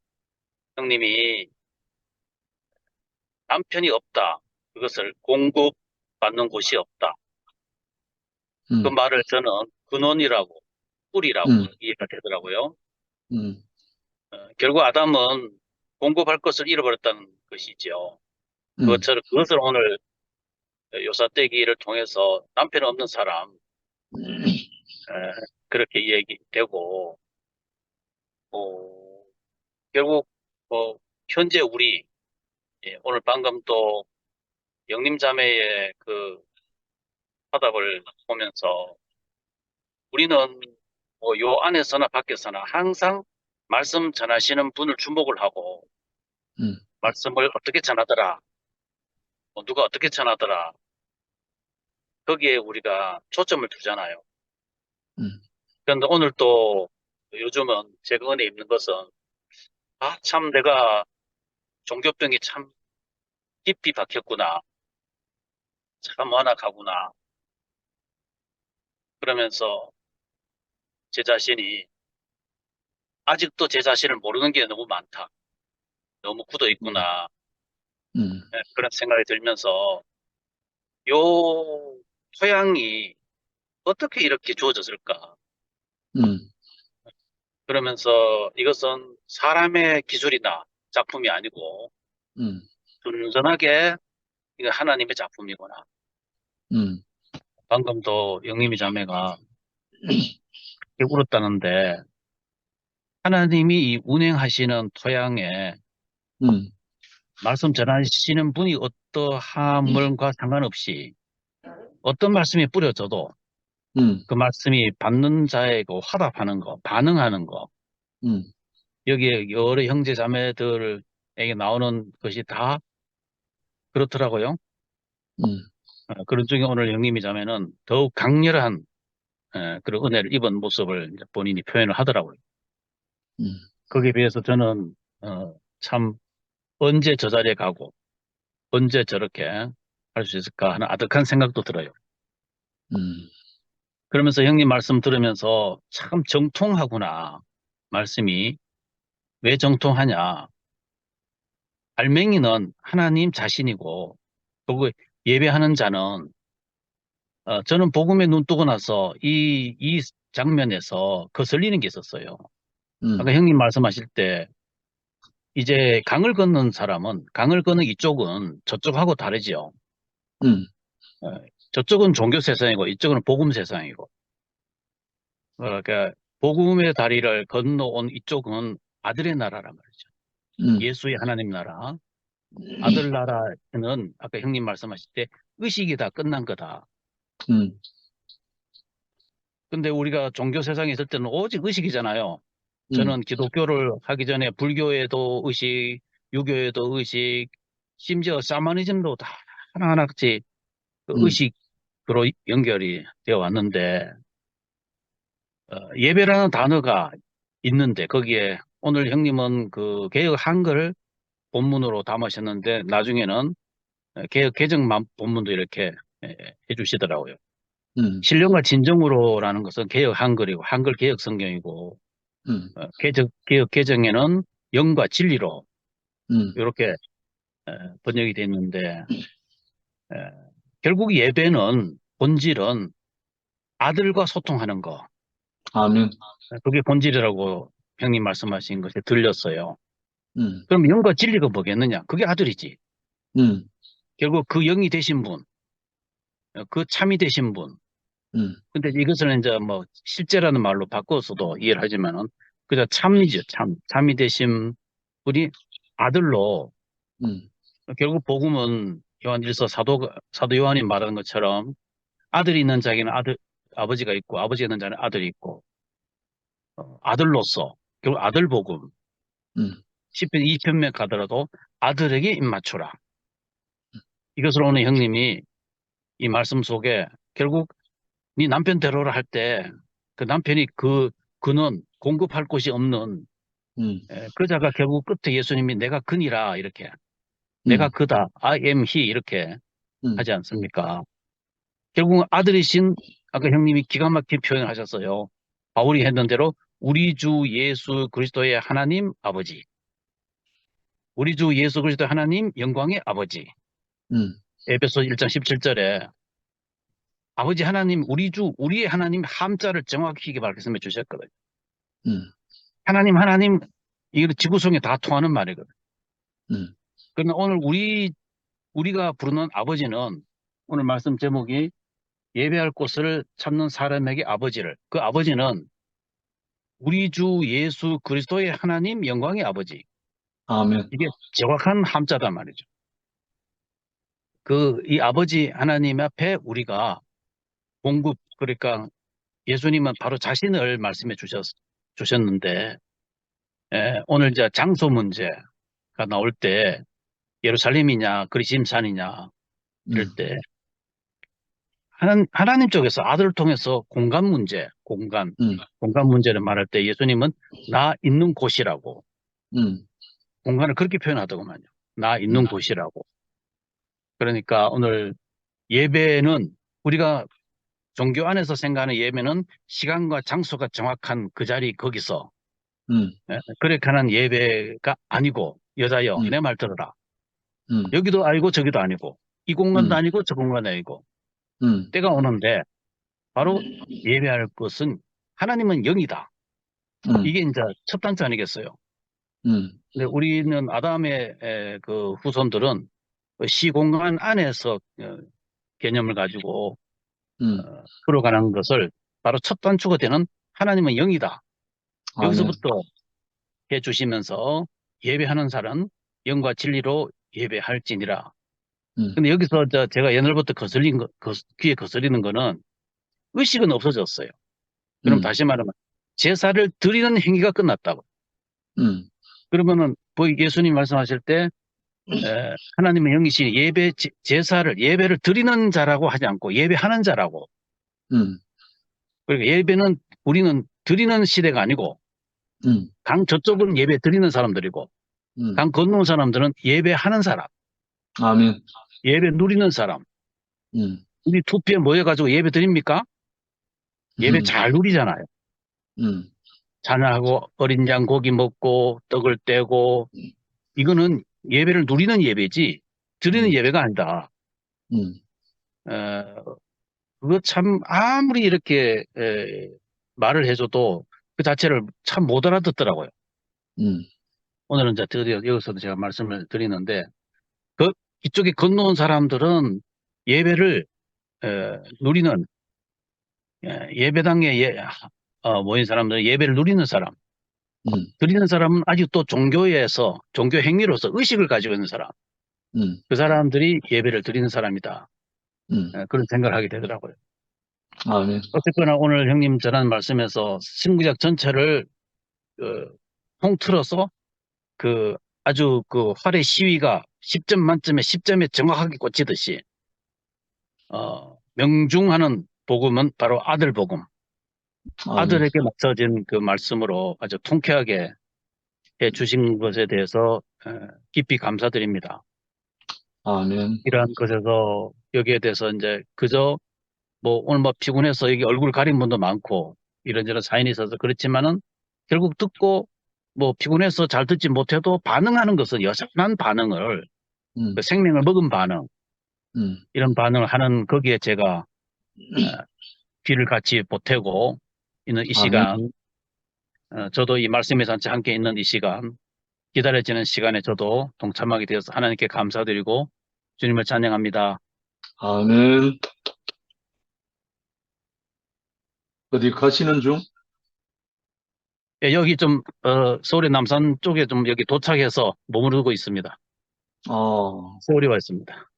형님이 남편이 없다. 그것을 공급받는 곳이 없다. 그
음,
말을 저는 근원이라고, 뿌리라고
음,
이해가 되더라고요.
음,
결국 아담은 공급할 것을 잃어버렸다는 것이죠.
음,
그것을 오늘 요사떼기를 통해서 남편 없는 사람, 그렇게 얘기되고, 어, 결국, 현재 우리, 오늘 방금 또 영림 자매의 그 화답을 보면서 우리는 요 안에서나 밖에서나 항상 말씀 전하시는 분을 주목을 하고
음,
말씀을 어떻게 전하더라, 누가 어떻게 전하더라, 거기에 우리가 초점을 두잖아요.
음,
그런데 오늘 또 요즘은 제가 은혜 입는 것은 참 내가 종교병이 참 깊이 박혔구나, 참 완악하구나, 그러면서 제 자신이 아직도 제 자신을 모르는 게 너무 많다, 너무 굳어 있구나,
음,
그런 생각이 들면서 요 토양이 어떻게 이렇게 주어졌을까?
음,
그러면서 이것은 사람의 기술이나 작품이 아니고
음,
순전하게 이거 하나님의 작품이구나.
음,
방금도 영림이 자매가 이렇게 울었다는데 하나님이 이 운행하시는 토양에
음,
말씀 전하시는 분이 어떠함을과 상관없이 어떤 말씀이 뿌려져도
음,
그 말씀이 받는 자에게 화답하는 거, 반응하는 거,
음,
여기에 여러 형제 자매들에게 나오는 것이 다 그렇더라고요.
음,
그런 중에 오늘 영림이 자매는 더욱 강렬한 그런 은혜를 입은 모습을 이제 본인이 표현을 하더라고요.
음,
거기에 비해서 저는 참 언제 저 자리에 가고 언제 저렇게 할 수 있을까 하는 아득한 생각도 들어요.
음,
그러면서 형님 말씀 들으면서 참 정통하구나. 말씀이 왜 정통하냐. 알맹이는 하나님 자신이고 그리고 예배하는 자는 저는 복음에 눈 뜨고 나서 이 장면에서 거슬리는 게 있었어요. 아까 형님 말씀하실 때 이제 강을 건넌 사람은 강을 건넌 이쪽은 저쪽하고 다르지요.
음,
어, 저쪽은 종교 세상이고 이쪽은 복음 세상이고 그러니까 복음의 다리를 건너온 이쪽은 아들의 나라란 말이죠.
음,
예수의 하나님 나라. 아들 나라는 아까 형님 말씀하실 때 의식이 다 끝난 거다.
음,
근데 우리가 종교 세상에 있을 때는 오직 의식이잖아요.
음,
저는 기독교를 하기 전에 불교에도 의식, 유교에도 의식, 심지어 샤머니즘도 다 하나하나같이 그
음,
의식으로 연결이 되어 왔는데 예배라는 단어가 있는데 거기에 오늘 형님은 그 개혁 한글 본문으로 담으셨는데 나중에는 개혁 개정만 본문도 이렇게 해주시더라고요.
음,
신령과 진정으로라는 것은 개혁 한글이고 한글 개혁 성경이고 개혁 개정에는 영과 진리로
음,
이렇게 번역이 되어 있는데 에, 결국 예배는 본질은 아들과 소통하는 거.
아멘.
그게 본질이라고 형님 말씀하신 것에 들렸어요.
음,
그럼 영과 진리가 뭐겠느냐? 그게 아들이지.
음,
결국 그 영이 되신 분, 그 참이 되신 분.
음,
근데 이것을 이제 뭐 실제라는 말로 바꿔서도 이해를 하지만은 그저 참이죠. 참이 되신 분이 아들로
음,
결국 복음은 요한일서 사도 요한이 말하는 것처럼 아들이 있는 자에게는 아버지가 있고 아버지가 있는 자는 아들이 있고 아들로서 결국 아들 복음
음,
10편 2편에 가더라도 아들에게 입맞추라. 이것을 오늘 형님이 이 말씀 속에 결국 네 남편 데려오라 할 때 그 남편이 그는 공급할 곳이 없는 그자가 결국 끝에 예수님이 내가 그니라 이렇게 내가 그다 I am he 이렇게 하지 않습니까? 결국 아들이신 아까 형님이 기가 막힌 표현을 하셨어요. 바울이 했는 대로 우리 주 예수 그리스도의 하나님 아버지, 우리 주 예수 그리스도의 하나님 영광의 아버지. 에베소 1장 17절에 아버지 하나님 우리의 하나님 함자를 정확히 말씀해 주셨거든요. 하나님 이거 지구성에 다 통하는 말이거든요. 그러나 오늘 우리가 부르는 아버지는 오늘 말씀 제목이 예배할 곳을 찾는 사람에게 아버지를, 그 아버지는 우리 주 예수 그리스도의 하나님 영광의 아버지.
아멘.
이게 정확한 함자단 말이죠. 이 아버지 하나님 앞에 우리가 그러니까 예수님은 바로 자신을 말씀해 주셨는데, 오늘 이제 장소 문제가 나올 때 예루살렘이냐 그리심산이냐 이럴 때 하나님 쪽에서 아들을 통해서 공간 문제를 말할 때 예수님은 나 있는 곳이라고 공간을 그렇게 표현하더구만요. 나 있는 곳이라고. 그러니까 오늘 예배는 우리가 종교 안에서 생각하는 예배는 시간과 장소가 정확한 그 자리 거기서 그렇게 하는 예배가 아니고 여자여 내 말 들어라. 여기도 아니고 저기도 아니고 이 공간도 아니고 저 공간도 아니고 때가 오는데 바로 예배할 것은 하나님은 영이다. 이게 이제 첫 단추 아니겠어요? 근데 우리는 아담의 그 후손들은 시공간 안에서 개념을 가지고 풀어가는 것을 바로 첫 단추가 되는 하나님은 영이다. 여기서부터 해주시면서 예배하는 사람 영과 진리로 예배할지니라. 근데 여기서 제가 옛날부터 귀에 거슬리는 거는 의식은 없어졌어요. 그럼 다시 말하면 제사를 드리는 행위가 끝났다고. 그러면은 예수님 말씀하실 때 하나님의 영이신 예배를 드리는 자라고 하지 않고 예배하는 자라고. 그러니까 우리는 드리는 시대가 아니고 강 저쪽은 예배 드리는 사람들이고 강 건너온 사람들은 예배하는 사람.
아멘.
예배 누리는 사람. 우리 투표에 모여가지고 예배 드립니까? 예배 잘 누리잖아요. 찬양하고 어린 양 고기 먹고 떡을 떼고 이거는 예배를 누리는 예배지 드리는 예배가 아니다. 그거 참 아무리 이렇게 말을 해줘도 그 자체를 참 못 알아듣더라고요. 오늘은 이제 드디어 여기서도 제가 말씀을 드리는데 이쪽에 건너온 사람들은 예배를 누리는 예배당에 모인 사람들은 예배를 누리는 사람. 드리는 사람은 아직 또 종교 행위로서 의식을 가지고 있는 사람. 그 사람들이 예배를 드리는 사람이다. 그런 생각을 하게 되더라고요.
아멘.
어쨌거나 오늘 형님 전한 말씀에서 신구약 전체를 통틀어서 아주 활의 시위가 10점 만점에 10점에 정확하게 꽂히듯이 명중하는 복음은 바로 아들 복음. 아들에게 맞춰진 그 말씀으로 아주 통쾌하게 해 주신 것에 대해서 깊이 감사드립니다.
아멘.
이러한 것에서 여기에 대해서 이제 그저 오늘 피곤해서 여기 얼굴 가린 분도 많고 이런저런 사연이 있어서 그렇지만은 결국 듣고 피곤해서 잘 듣지 못해도 반응하는 것은 여전한 반응을 그 생명을 먹은 반응 이런 반응을 하는 거기에 제가 귀를 같이 보태고 있는 이 시간 저도 이 말씀의 잔치 함께 있는 이 시간 기다려지는 시간에 저도 동참하게 되어서 하나님께 감사드리고 주님을 찬양합니다.
아멘. 어디 가시는 중?
예, 여기 좀 서울의 남산 쪽에 좀 여기 도착해서 머무르고 있습니다. 서울에 와 있습니다.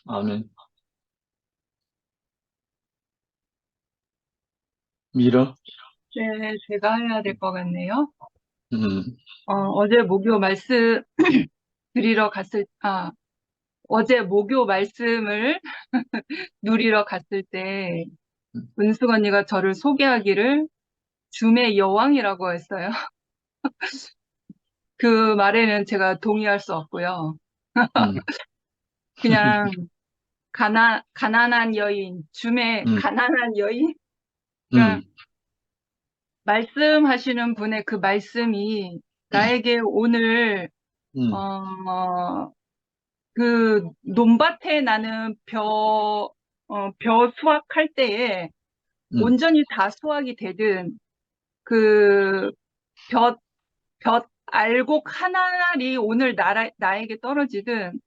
아멘. 미라?
네, 제가 해야 될 것 같네요.
음,
어제 목요 말씀 드리러 어제 목요 말씀을 누리러 갔을 때, 은숙 언니가 저를 소개하기를 줌의 여왕이라고 했어요. 그 말에는 제가 동의할 수 없고요.
음,
그냥 가난한 여인, 줌의
음,
가난한 여인? 그러니까
음,
말씀하시는 분의 그 말씀이 나에게 오늘
음,
어, 그 논밭에 나는 벼 수확할 때에
음,
온전히 다 수확이 되든 그 벼, 알곡 하나알이 오늘 나에게 떨어지든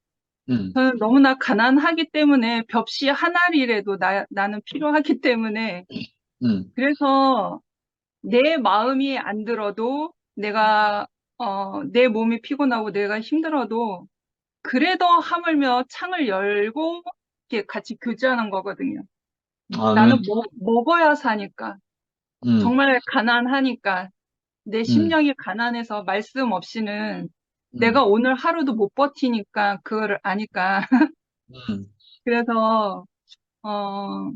음,
저는 너무나 가난하기 때문에 벽시 한 알이라도 나는 필요하기 때문에
음,
그래서 내 마음이 안 들어도 내 몸이 피곤하고 내가 힘들어도 그래도 하물며 창을 열고 이렇게 같이 교제하는 거거든요. 나는
아멘.
먹어야 사니까.
음,
정말 가난하니까. 내
음,
심령이 가난해서 말씀 없이는 내가
음,
오늘 하루도 못 버티니까 그거를 아니까.
음,
그래서, 어,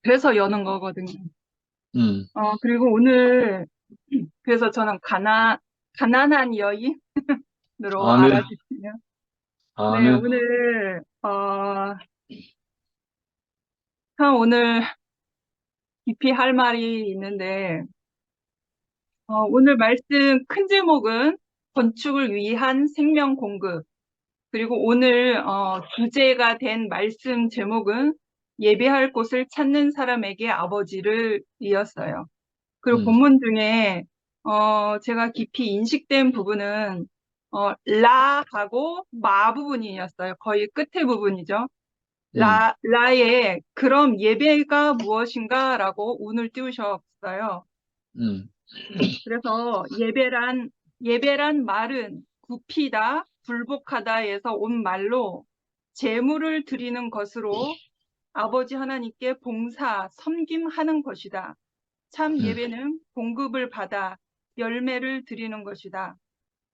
그래서 여는 거거든요.
음,
그리고 오늘, 그래서 저는 가난한 여인으로
아멘,
알아주시면. 네,
아멘.
오늘, 참 오늘 깊이 할 말이 있는데, 오늘 말씀 큰 제목은 건축을 위한 생명 공급. 그리고 오늘 주제가 된 말씀 제목은 예배할 곳을 찾는 사람에게 아버지를 이었어요. 그리고
음,
본문 중에 제가 깊이 인식된 부분은 라하고 마 부분이었어요. 거의 끝에 부분이죠.
음,
라에 그럼 예배가 무엇인가라고 운을 띄우셨어요.
음,
그래서 예배란 말은 굽히다, 굴복하다에서 온 말로 제물을 드리는 것으로 아버지 하나님께 봉사, 섬김하는 것이다. 참
음,
예배는 공급을 받아 열매를 드리는 것이다.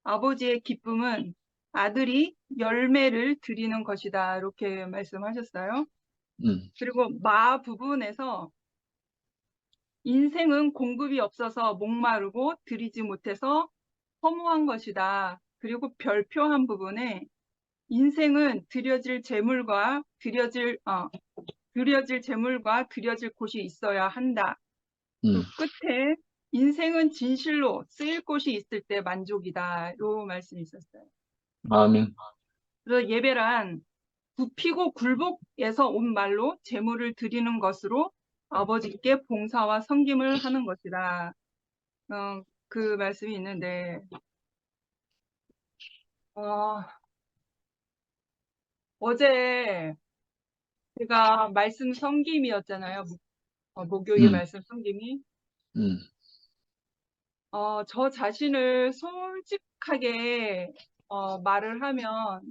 아버지의 기쁨은 아들이 열매를 드리는 것이다. 이렇게 말씀하셨어요.
음,
그리고 마 부분에서 인생은 공급이 없어서 목마르고 드리지 못해서 허무한 것이다. 그리고 별표한 부분에 인생은 드려질 재물과 드려질 곳이 있어야 한다. 그
음,
끝에 인생은 진실로 쓰일 곳이 있을 때 만족이다. 요 말씀이 있었어요.
아멘.
그래서 예배란 굽히고 굴복에서 온 말로 재물을 드리는 것으로 아버지께 봉사와 섬김을 하는 것이다. 그 말씀이 있는데, 어, 어제 제가 말씀 섬김이었잖아요. 목요일
음,
말씀 섬김이.
음,
저 자신을 솔직하게 말을 하면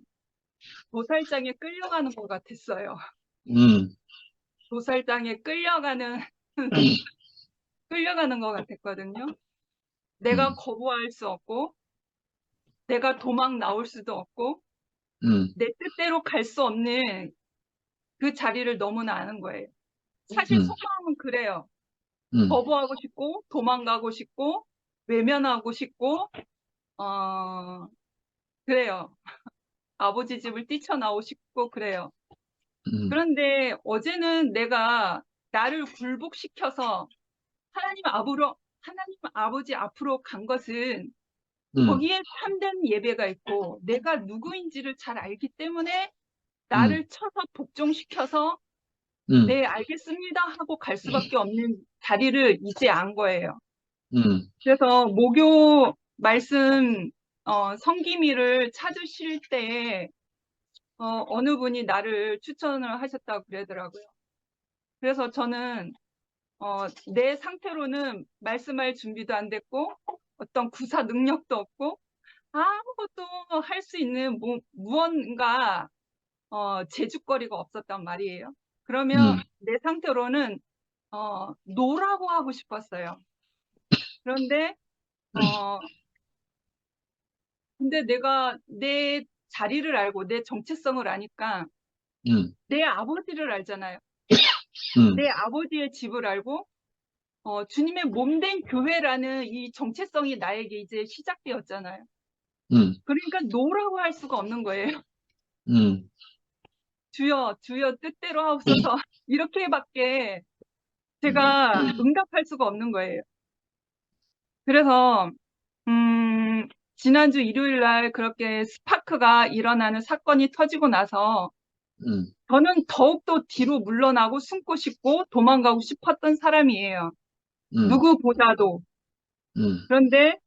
도살장에 끌려가는 것 같았어요.
음,
도살장에 끌려가는 것 같았거든요. 내가
음,
거부할 수 없고, 내가 도망 나올 수도 없고,
음,
내 뜻대로 갈 수 없는 그 자리를 너무나 아는 거예요. 사실
음,
속마음은 그래요.
음,
거부하고 싶고, 도망가고 싶고, 외면하고 싶고, 그래요. 아버지 집을 뛰쳐나오고 싶고, 그래요.
음,
그런데 어제는 내가 나를 굴복시켜서 하나님 아버지 앞으로 간 것은
음,
거기에 참된 예배가 있고 내가 누구인지를 잘 알기 때문에
음,
나를 쳐서 복종시켜서
음,
네, 알겠습니다 하고 갈 수밖에 없는 자리를 이제 안 거예요.
음,
그래서 목요 말씀 성기미를 찾으실 때 어느 분이 나를 추천을 하셨다고 그러더라고요. 그래서 저는 내 상태로는 말씀할 준비도 안 됐고 어떤 구사 능력도 없고 아무것도 할 수 있는 무언가 제죽거리가 없었단 말이에요. 그러면
음,
내 상태로는 노라고 하고 싶었어요. 그런데 어, 근데 내가 내 자리를 알고 내 정체성을 아니까
음,
내 아버지를 알잖아요. 내 아버지의 집을 알고 주님의 몸된 교회라는 이 정체성이 나에게 이제 시작되었잖아요. 그러니까 노라고 할 수가 없는 거예요. 주여, 주여 뜻대로 하옵소서. 이렇게밖에 제가 응답할 수가 없는 거예요. 그래서 지난주 일요일 날 그렇게 스파크가 일어나는 사건이 터지고 나서 저는 더욱더 뒤로 물러나고 숨고 싶고 도망가고 싶었던 사람이에요. 누구보다도. 그런데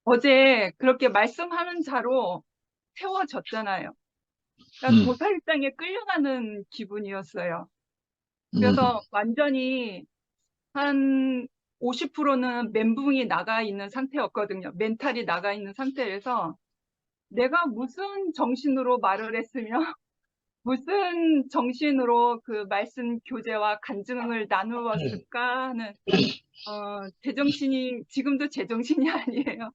어제 그렇게 말씀하는 자로 세워졌잖아요. 그러니까 도살장에 끌려가는 기분이었어요. 그래서 완전히 한 50%는 멘붕이 나가 있는 상태였거든요. 멘탈이 나가 있는 상태에서 내가 무슨 정신으로 말을 했으며 무슨 정신으로 그 말씀 교제와 간증을 나누었을까 하는 제정신이 지금도 제정신이 아니에요.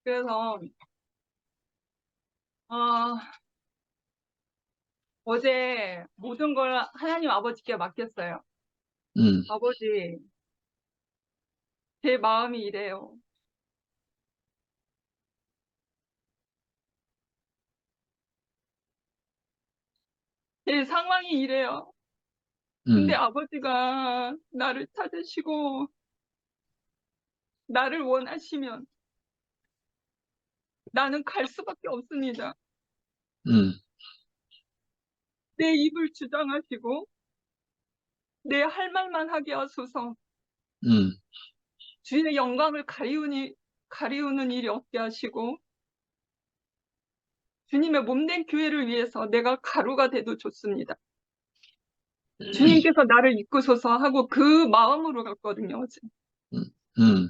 그래서 어제 모든 걸 하나님 아버지께 맡겼어요. 아버지, 제 마음이 이래요. 제 상황이 이래요. 근데 아버지가 나를 찾으시고 나를 원하시면 나는 갈 수밖에 없습니다. 내 입을 주장하시고 내 할 말만 하게 하소서. 주의 영광을 가리우는 일이 없게 하시고 주님의 몸된 교회를 위해서 내가 가루가 돼도 좋습니다. 주님께서 나를 이끄소서 하고 그 마음으로 갔거든요. 어제.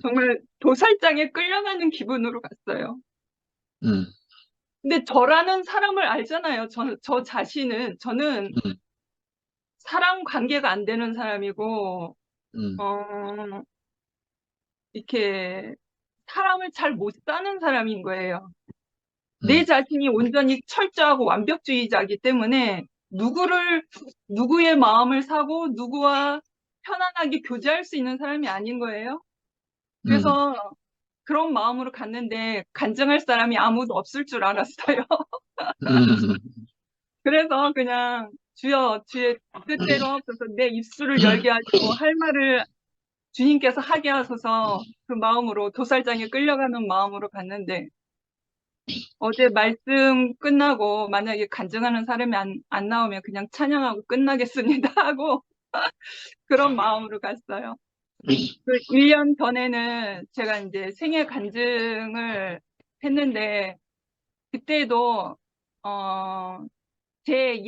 정말 도살장에 끌려가는 기분으로 갔어요. 근데 저라는 사람을 알잖아요. 저 자신은. 저는 사람 관계가 안 되는 사람이고 이렇게 사람을 잘 못 사는 사람인 거예요. 내 자신이 온전히 철저하고 완벽주의자이기 때문에 누구의 마음을 사고 누구와 편안하게 교제할 수 있는 사람이 아닌 거예요. 그래서 그런 마음으로 갔는데 간증할 사람이 아무도 없을 줄 알았어요. 그래서 그냥 주여, 주의 뜻대로 하소서 내 입술을 열게 하시고 할 말을 주님께서 하게 하소서 그 마음으로 도살장에 끌려가는 마음으로 갔는데 어제 말씀 끝나고 만약에 간증하는 사람이 안 나오면 그냥 찬양하고 끝나겠습니다 하고 그런 마음으로 갔어요. 그 1년 전에는 제가 이제 생애 간증을 했는데 그때도 제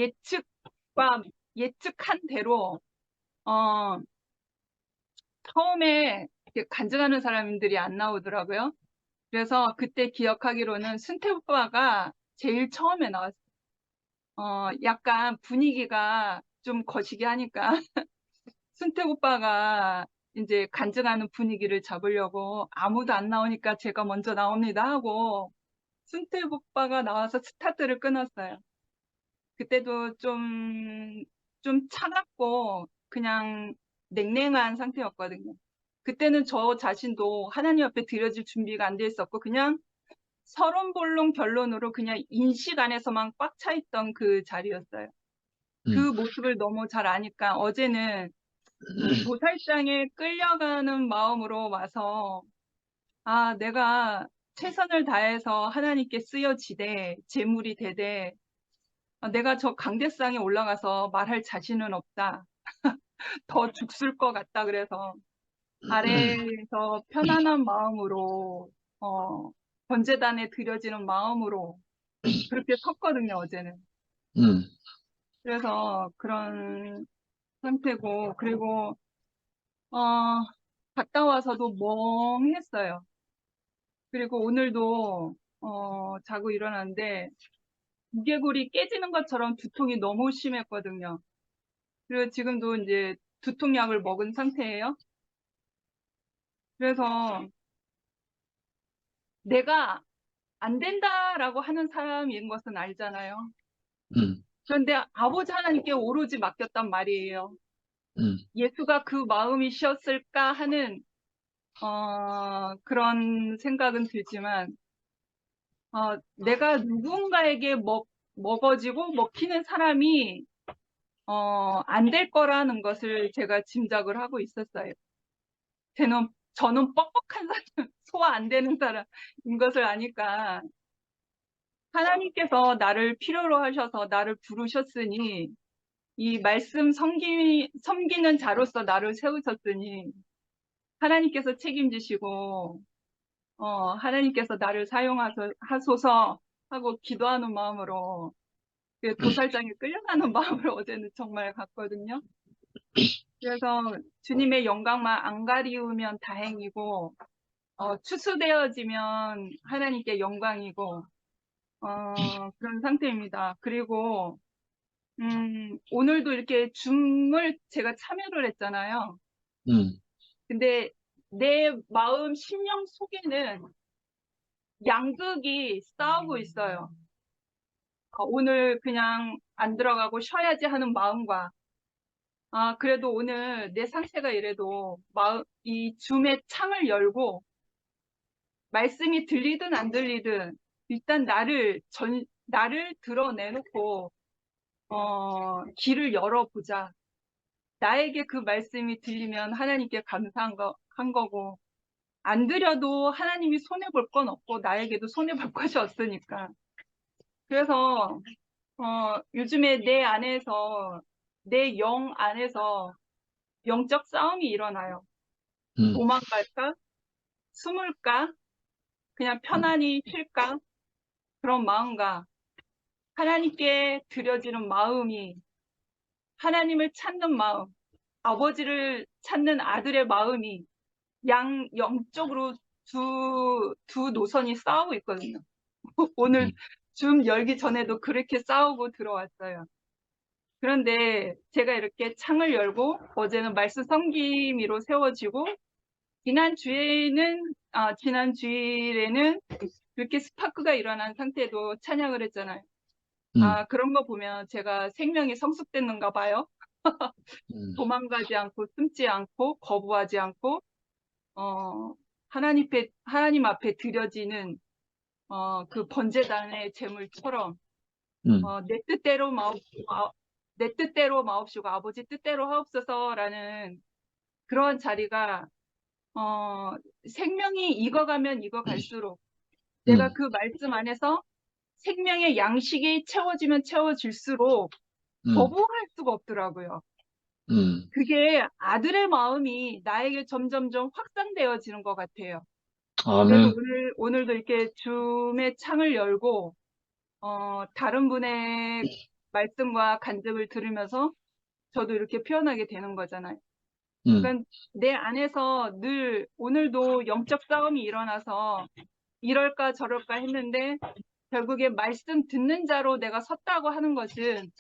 예측한 대로 처음에 이렇게 간증하는 사람들이 안 나오더라고요. 그래서 그때 기억하기로는 승태 오빠가 제일 처음에 나왔어요. 약간 분위기가 좀 거시기 하니까 승태 오빠가 이제 간증하는 분위기를 잡으려고 아무도 안 나오니까 제가 먼저 나옵니다 하고 승태 오빠가 나와서 스타트를 끊었어요. 그때도 좀 차갑고 그냥 냉랭한 상태였거든요. 그때는 저 자신도 하나님 앞에 드려질 준비가 안 돼 있었고 그냥 서론본론 결론으로 그냥 인식 안에서만 꽉 차 있던 그 자리였어요. 그 모습을 너무 잘 아니까 어제는 도살장에 끌려가는 마음으로 와서 내가 최선을 다해서 하나님께 쓰여지되 재물이 되되 내가 저 강대상에 올라가서 말할 자신은 없다. 더 죽을 것 같다. 그래서 아래에서 편안한 마음으로 번제단에 드려지는 마음으로 그렇게 섰거든요. 어제는. 그래서 그런 상태고 그리고 갔다 와서도 멍했어요. 그리고 오늘도 자고 일어났는데 두개골이 깨지는 것처럼 두통이 너무 심했거든요. 그리고 지금도 이제 두통약을 먹은 상태예요. 그래서 내가 안 된다라고 하는 사람인 것은 알잖아요. 그런데 아버지 하나님께 오로지 맡겼단 말이에요. 예수가 그 마음이셨을까 하는 그런 생각은 들지만 내가 누군가에게 먹어지고 먹히는 사람이 안 될 거라는 것을 제가 짐작을 하고 있었어요. 저는 뻑뻑한 사람, 소화 안 되는 사람인 것을 아니까 하나님께서 나를 필요로 하셔서 나를 부르셨으니 이 말씀 섬기는 자로서 나를 세우셨으니 하나님께서 책임지시고 하나님께서 나를 사용하소서 하고 기도하는 마음으로 그 도살장에 끌려가는 마음을 어제는 정말 갔거든요. 그래서 주님의 영광만 안 가리우면 다행이고 추수되어지면 하나님께 영광이고 그런 상태입니다. 그리고 오늘도 이렇게 줌을 제가 참여를 했잖아요. 근데 내 마음, 심령 속에는 양극이 싸우고 있어요. 오늘 그냥 안 들어가고 쉬어야지 하는 마음과 그래도 오늘 내 상태가 이래도 이 줌의 창을 열고 말씀이 들리든 안 들리든 일단 나를 드러내놓고 길을 열어보자. 나에게 그 말씀이 들리면 하나님께 감사한 한 거고 안 들려도 하나님이 손해볼 건 없고 나에게도 손해볼 것이 없으니까. 그래서 요즘에 내 안에서 내 영 안에서 영적 싸움이 일어나요. 도망갈까? 숨을까? 그냥 편안히 쉴까? 그런 마음과 하나님께 드려지는 마음이 하나님을 찾는 마음, 아버지를 찾는 아들의 마음이 영적으로 두 노선이 싸우고 있거든요. 오늘 줌 열기 전에도 그렇게 싸우고 들어왔어요. 그런데 제가 이렇게 창을 열고 어제는 말씀 섬김이로 세워지고 지난 주일에는 이렇게 스파크가 일어난 상태도 찬양을 했잖아요. 그런 거 보면 제가 생명이 성숙됐는가 봐요. 도망가지 않고 숨지 않고 거부하지 않고 하나님 앞에 드려지는 그 번제단의 제물처럼 내 뜻대로 마옵시고 아버지 뜻대로 하옵소서라는 그런 자리가 생명이 익어가면 익어갈수록 내가 그 말씀 안에서 생명의 양식이 채워지면 채워질수록 거부할 수가 없더라고요. 그게 아들의 마음이 나에게 점점점 확산되어지는 것 같아요. 그래서
아멘.
오늘도 이렇게 줌의 창을 열고 다른 분의 말씀과 간증을 들으면서 저도 이렇게 표현하게 되는 거잖아요. 그러니까 내 안에서 늘 오늘도 영적 싸움이 일어나서 이럴까 저럴까 했는데 결국에 말씀 듣는 자로 내가 섰다고 하는 것은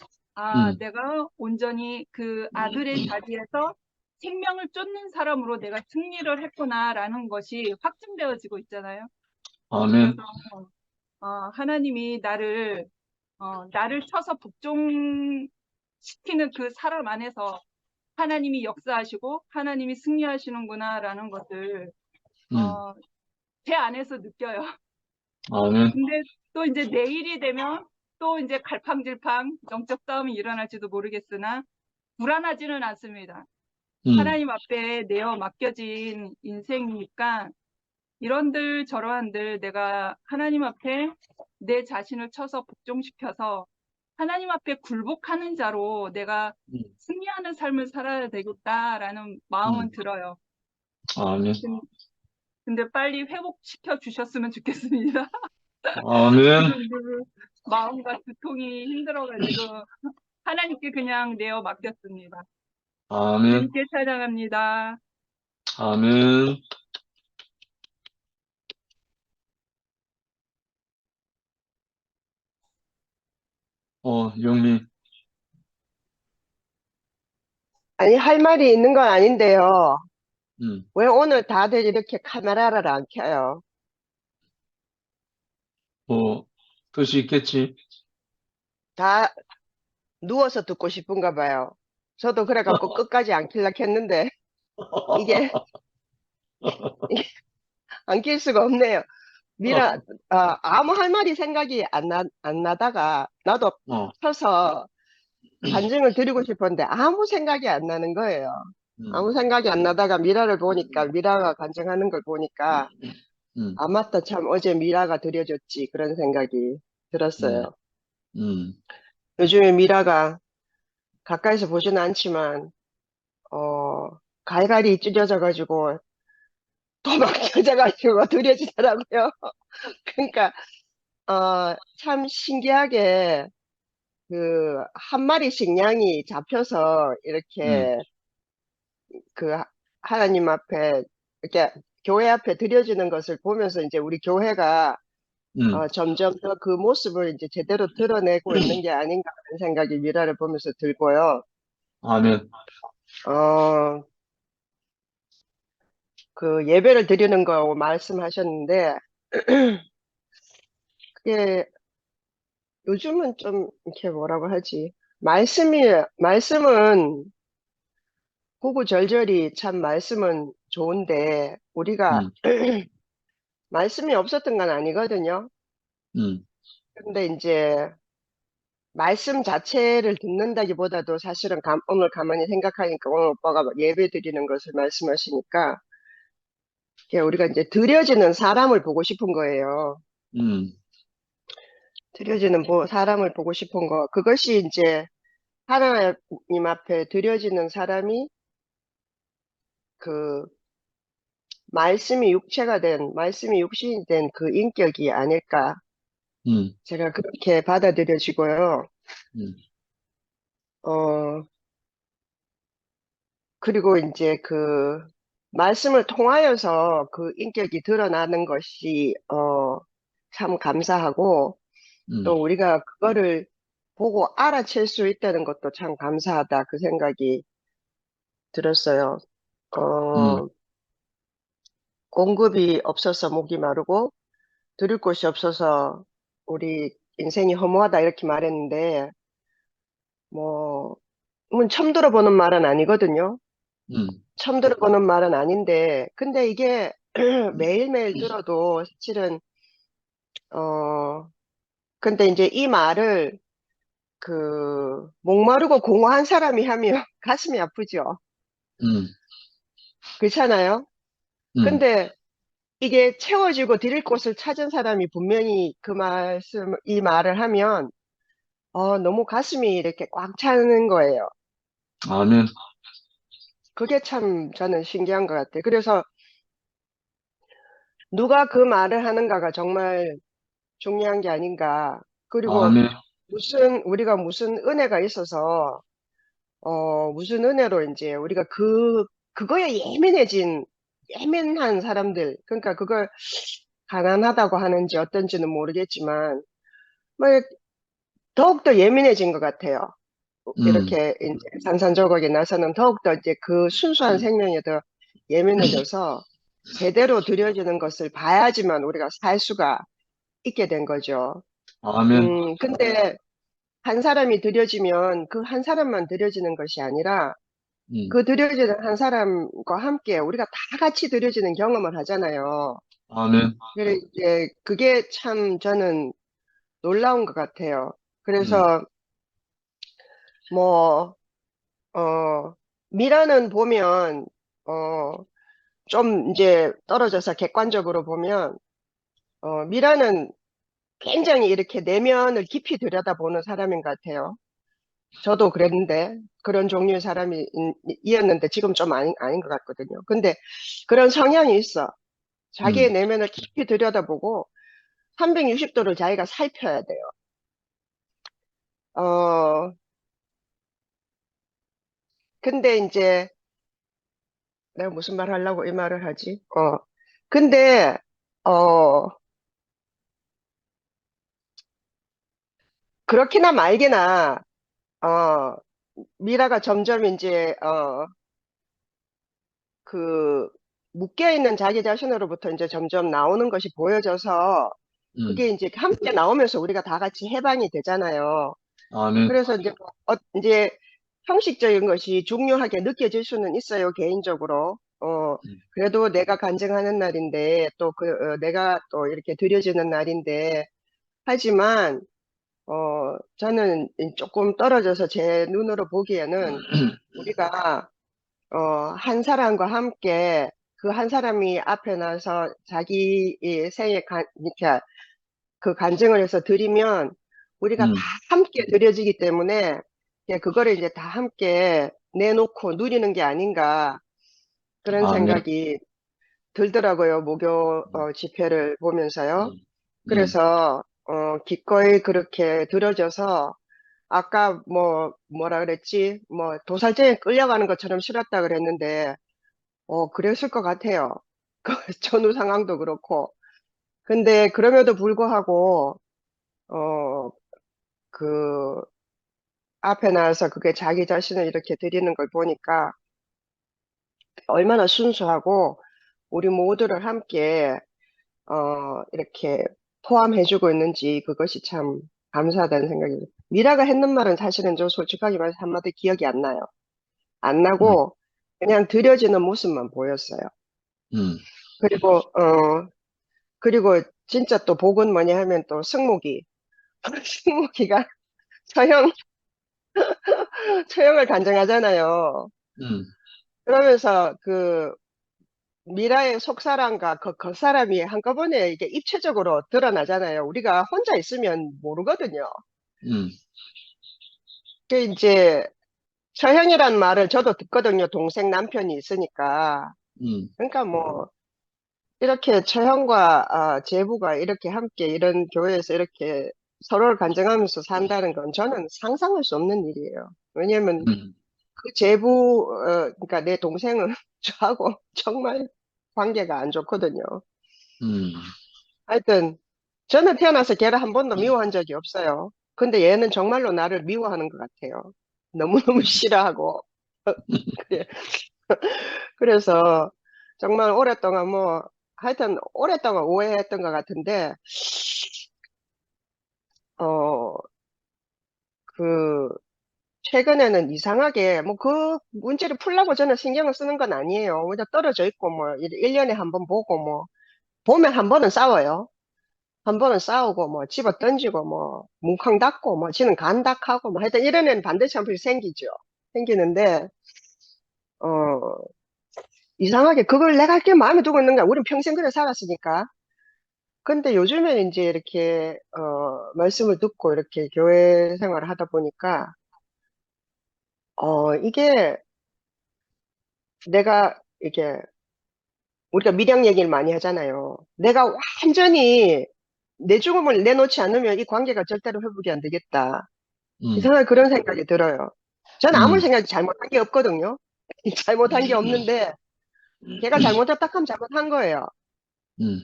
내가 온전히 그 아들의 자리에서 생명을 쫓는 사람으로 내가 승리를 했구나라는 것이 확증되어지고 있잖아요.
아멘.
그래서 하나님이 나를 쳐서 복종시키는 그 사람 안에서 하나님이 역사하시고 하나님이 승리하시는구나라는 것을 제 안에서 느껴요.
아멘.
근데 또 이제 내일이 되면 또 이제 갈팡질팡 영적 싸움이 일어날지도 모르겠으나 불안하지는 않습니다. 하나님 앞에 내어 맡겨진 인생이니까 이런들 저러한들 내가 하나님 앞에 내 자신을 쳐서 복종시켜서 하나님 앞에 굴복하는 자로 내가 승리하는 삶을 살아야 되겠다라는 마음은 들어요.
아멘.
근데 빨리 회복시켜 주셨으면 좋겠습니다.
아멘.
마음과 두통이 힘들어가지고 하나님께 그냥 내어 맡겼습니다.
아멘.
주님께 찬양합니다.
아멘. 영미.
아니, 할 말이 있는 건 아닌데요.
음.
왜 오늘 다들 이렇게 카메라를 안 켜요?
뜻이 있겠지.
다 누워서 듣고 싶은가 봐요. 저도 그래갖고 끝까지 안 킬라 했는데 이게 안 킬 수가 없네요. 미라, 아무 할 말이 생각이 안 나다가 나도
어,
서서 간증을 드리고 싶었는데 아무 생각이 안 나는 거예요. 아무 생각이 안 나다가 미라를 보니까 미라가 간증하는 걸 보니까
음,
아 맞다 참 어제 미라가 드려줬지 그런 생각이 들었어요.
음,
요즘에 미라가 가까이서 보지는 않지만 갈갈이 찢어져가지고 도막 찢어져가지고 드려지더라고요. 그러니까 참 신기하게 그 한 마리씩 양이 잡혀서
음,
이렇게 그 하나님 앞에 이렇게 교회 앞에 드려지는 것을 보면서 이제 우리 교회가
음.
점점 더 그 모습을 이제 제대로 드러내고 있는 게 아닌가 하는 생각이 미라를 보면서 들고요.
아멘.
어, 그 예배를 드리는 거 말씀하셨는데 그게 요즘은 좀 이렇게 뭐라고 하지? 말씀은 구구절절히 참 말씀은 좋은데 우리가
음,
말씀이 없었던 건 아니거든요.
음,
근데 이제 말씀 자체를 듣는다기보다도 사실은 오늘 가만히 생각하니까 오늘 오빠가 막 예배 드리는 것을 말씀하시니까 이게 우리가 이제 드려지는 사람을 보고 싶은 거예요.
음,
드려지는 사람을 보고 싶은 거. 그것이 이제 하나님 앞에 드려지는 사람이 그 말씀이 육신이 된 그 인격이 아닐까.
음,
제가 그렇게 받아들여지고요.
음,
어, 그리고 이제 그 말씀을 통하여서 그 인격이 드러나는 것이, 참 감사하고 또
음,
우리가 그거를 보고 알아챌 수 있다는 것도 참 감사하다. 그 생각이 들었어요.
음,
어, 공급이 없어서 목이 마르고 들을 곳이 없어서 우리 인생이 허무하다 이렇게 말했는데 뭐 처음 들어보는 말은 아니거든요.
음,
처음 들어보는 말은 아닌데 근데 이게 매일매일 들어도 사실은 어 근데 이제 이 말을 그 목마르고 공허한 사람이 하면 가슴이 아프죠.
음,
그렇잖아요.
음,
근데 이게 채워지고 드릴 곳을 찾은 사람이 분명히 이 말을 하면 너무 가슴이 이렇게 꽉 차는 거예요.
아멘.
그게 참 저는 신기한 것 같아요. 그래서 누가 그 말을 하는가가 정말 중요한 게 아닌가. 그리고
아멘.
우리가 무슨 은혜가 있어서, 무슨 은혜로 이제 우리가 그거에 예민한 사람들, 그러니까 그걸 가난하다고 하는지 어떤지는 모르겠지만, 뭐, 더욱더 예민해진 것 같아요.
음,
이렇게 이제 산산조각이 나서는 더욱더 이제 그 순수한 생명에 더 예민해져서 제대로 들여지는 것을 봐야지만 우리가 살 수가 있게 된 거죠.
아멘.
근데 한 사람이 들여지면 그 한 사람만 들여지는 것이 아니라
음,
그 들여지는 한 사람과 함께 우리가 다 같이 들여지는 경험을 하잖아요.
아멘.
그래 이제 그게 참 저는 놀라운 것 같아요.
음,
그래서 뭐, 미라는 보면, 좀 이제 떨어져서 객관적으로 보면, 미라는 굉장히 이렇게 내면을 깊이 들여다보는 사람인 것 같아요. 저도 그랬는데, 그런 종류의 이었는데, 지금 좀 아닌 것 같거든요. 근데 그런 성향이 있어. 자기의
음,
내면을 깊이 들여다보고, 360도를 자기가 살펴야 돼요. 어, 근데 이제, 내가 무슨 말 하려고 이 말을 하지? 근데, 어, 그렇게나 말게나, 어, 미라가 점점 이제, 그, 묶여있는 자기 자신으로부터 이제 점점 나오는 것이 보여져서,
음,
그게 이제 함께 나오면서 우리가 다 같이 해방이 되잖아요.
아멘.
그래서 이제, 이제 형식적인 것이 중요하게 느껴질 수는 있어요, 개인적으로. 그래도 내가 간증하는 날인데, 또 내가 또 이렇게 드려지는 날인데, 하지만, 저는 조금 떨어져서 제 눈으로 보기에는 우리가, 한 사람과 함께 그 한 사람이 앞에 나서 자기 이 생에 이렇게 그 간증을 해서 드리면 우리가 다
음,
함께 드려지기 때문에 그거를 이제 다 함께 내놓고 누리는 게 아닌가 그런
아멘.
생각이 들더라고요. 목요 집회를 보면서요.
음, 음,
그래서 기꺼이 그렇게 들어져서 아까 뭐라 그랬지? 뭐 도살장에 끌려가는 것처럼 싫었다 그랬는데 그랬을 것 같아요. 그 전후 상황도 그렇고. 근데 그럼에도 불구하고 어, 그 앞에 나와서 그게 자기 자신을 이렇게 드리는 걸 보니까 얼마나 순수하고 우리 모두를 함께 이렇게 포함해주고 있는지 그것이 참 감사하다는 생각이 들어요. 미라가 했는 말은 사실은 저 솔직하게 말해서 한마디 기억이 안 나요. 안
음,
나고 그냥 드려지는 모습만 보였어요.
음,
그리고 그리고 진짜 또 복은 뭐냐 하면 또 승목이 승목이가 처형 처형을 간증하잖아요.
음,
그러면서 그 미라의 속사람과 그 겉사람이 한꺼번에 이게 입체적으로 드러나잖아요. 우리가 혼자 있으면 모르거든요.
음,
그 이제 처형이란 말을 저도 듣거든요. 동생 남편이 있으니까.
음,
그러니까 뭐 이렇게 처형과 제부가 이렇게 함께 이런 교회에서 이렇게 서로를 간증하면서 산다는 건 저는 상상할 수 없는 일이에요. 왜냐면
음,
그 제부 그러니까 내 동생은 저하고 정말 관계가 안 좋거든요.
음,
하여튼 저는 태어나서 걔를 한 번도 미워한 적이 없어요. 근데 얘는 정말로 나를 미워하는 것 같아요. 너무너무 싫어하고. 그래. 그래서 정말 오랫동안 하여튼 오랫동안 오해했던 것 같은데, 어, 그, 최근에는 이상하게, 그 문제를 풀려고 저는 신경을 쓰는 건 아니에요. 그냥 떨어져 있고, 1년에 한 번 보고, 보면 한 번은 싸워요. 한 번은 싸우고, 집어 던지고, 뭉쾅 닫고, 지는 간닥하고, 하여튼 이런 애는 반드시 한 번씩 생기죠. 생기는데, 어, 이상하게 그걸 내가 이렇게 마음에 두고 있는 거야. 우린 평생 그래 살았으니까. 근데 요즘에 이제 이렇게, 말씀을 듣고 이렇게 교회 생활을 하다 보니까, 이게 내가 이게, 우리가 밀양 얘기를 많이 하잖아요. 내가 완전히 내 죽음을 내놓지 않으면 이 관계가 절대로 회복이 안 되겠다.
음,
이상하게 그런 생각이 들어요. 저는 아무
음,
생각이 잘못한 게 없거든요. 잘못한 게 없는데, 걔가 잘못했다 하면 잘못한 거예요.
음,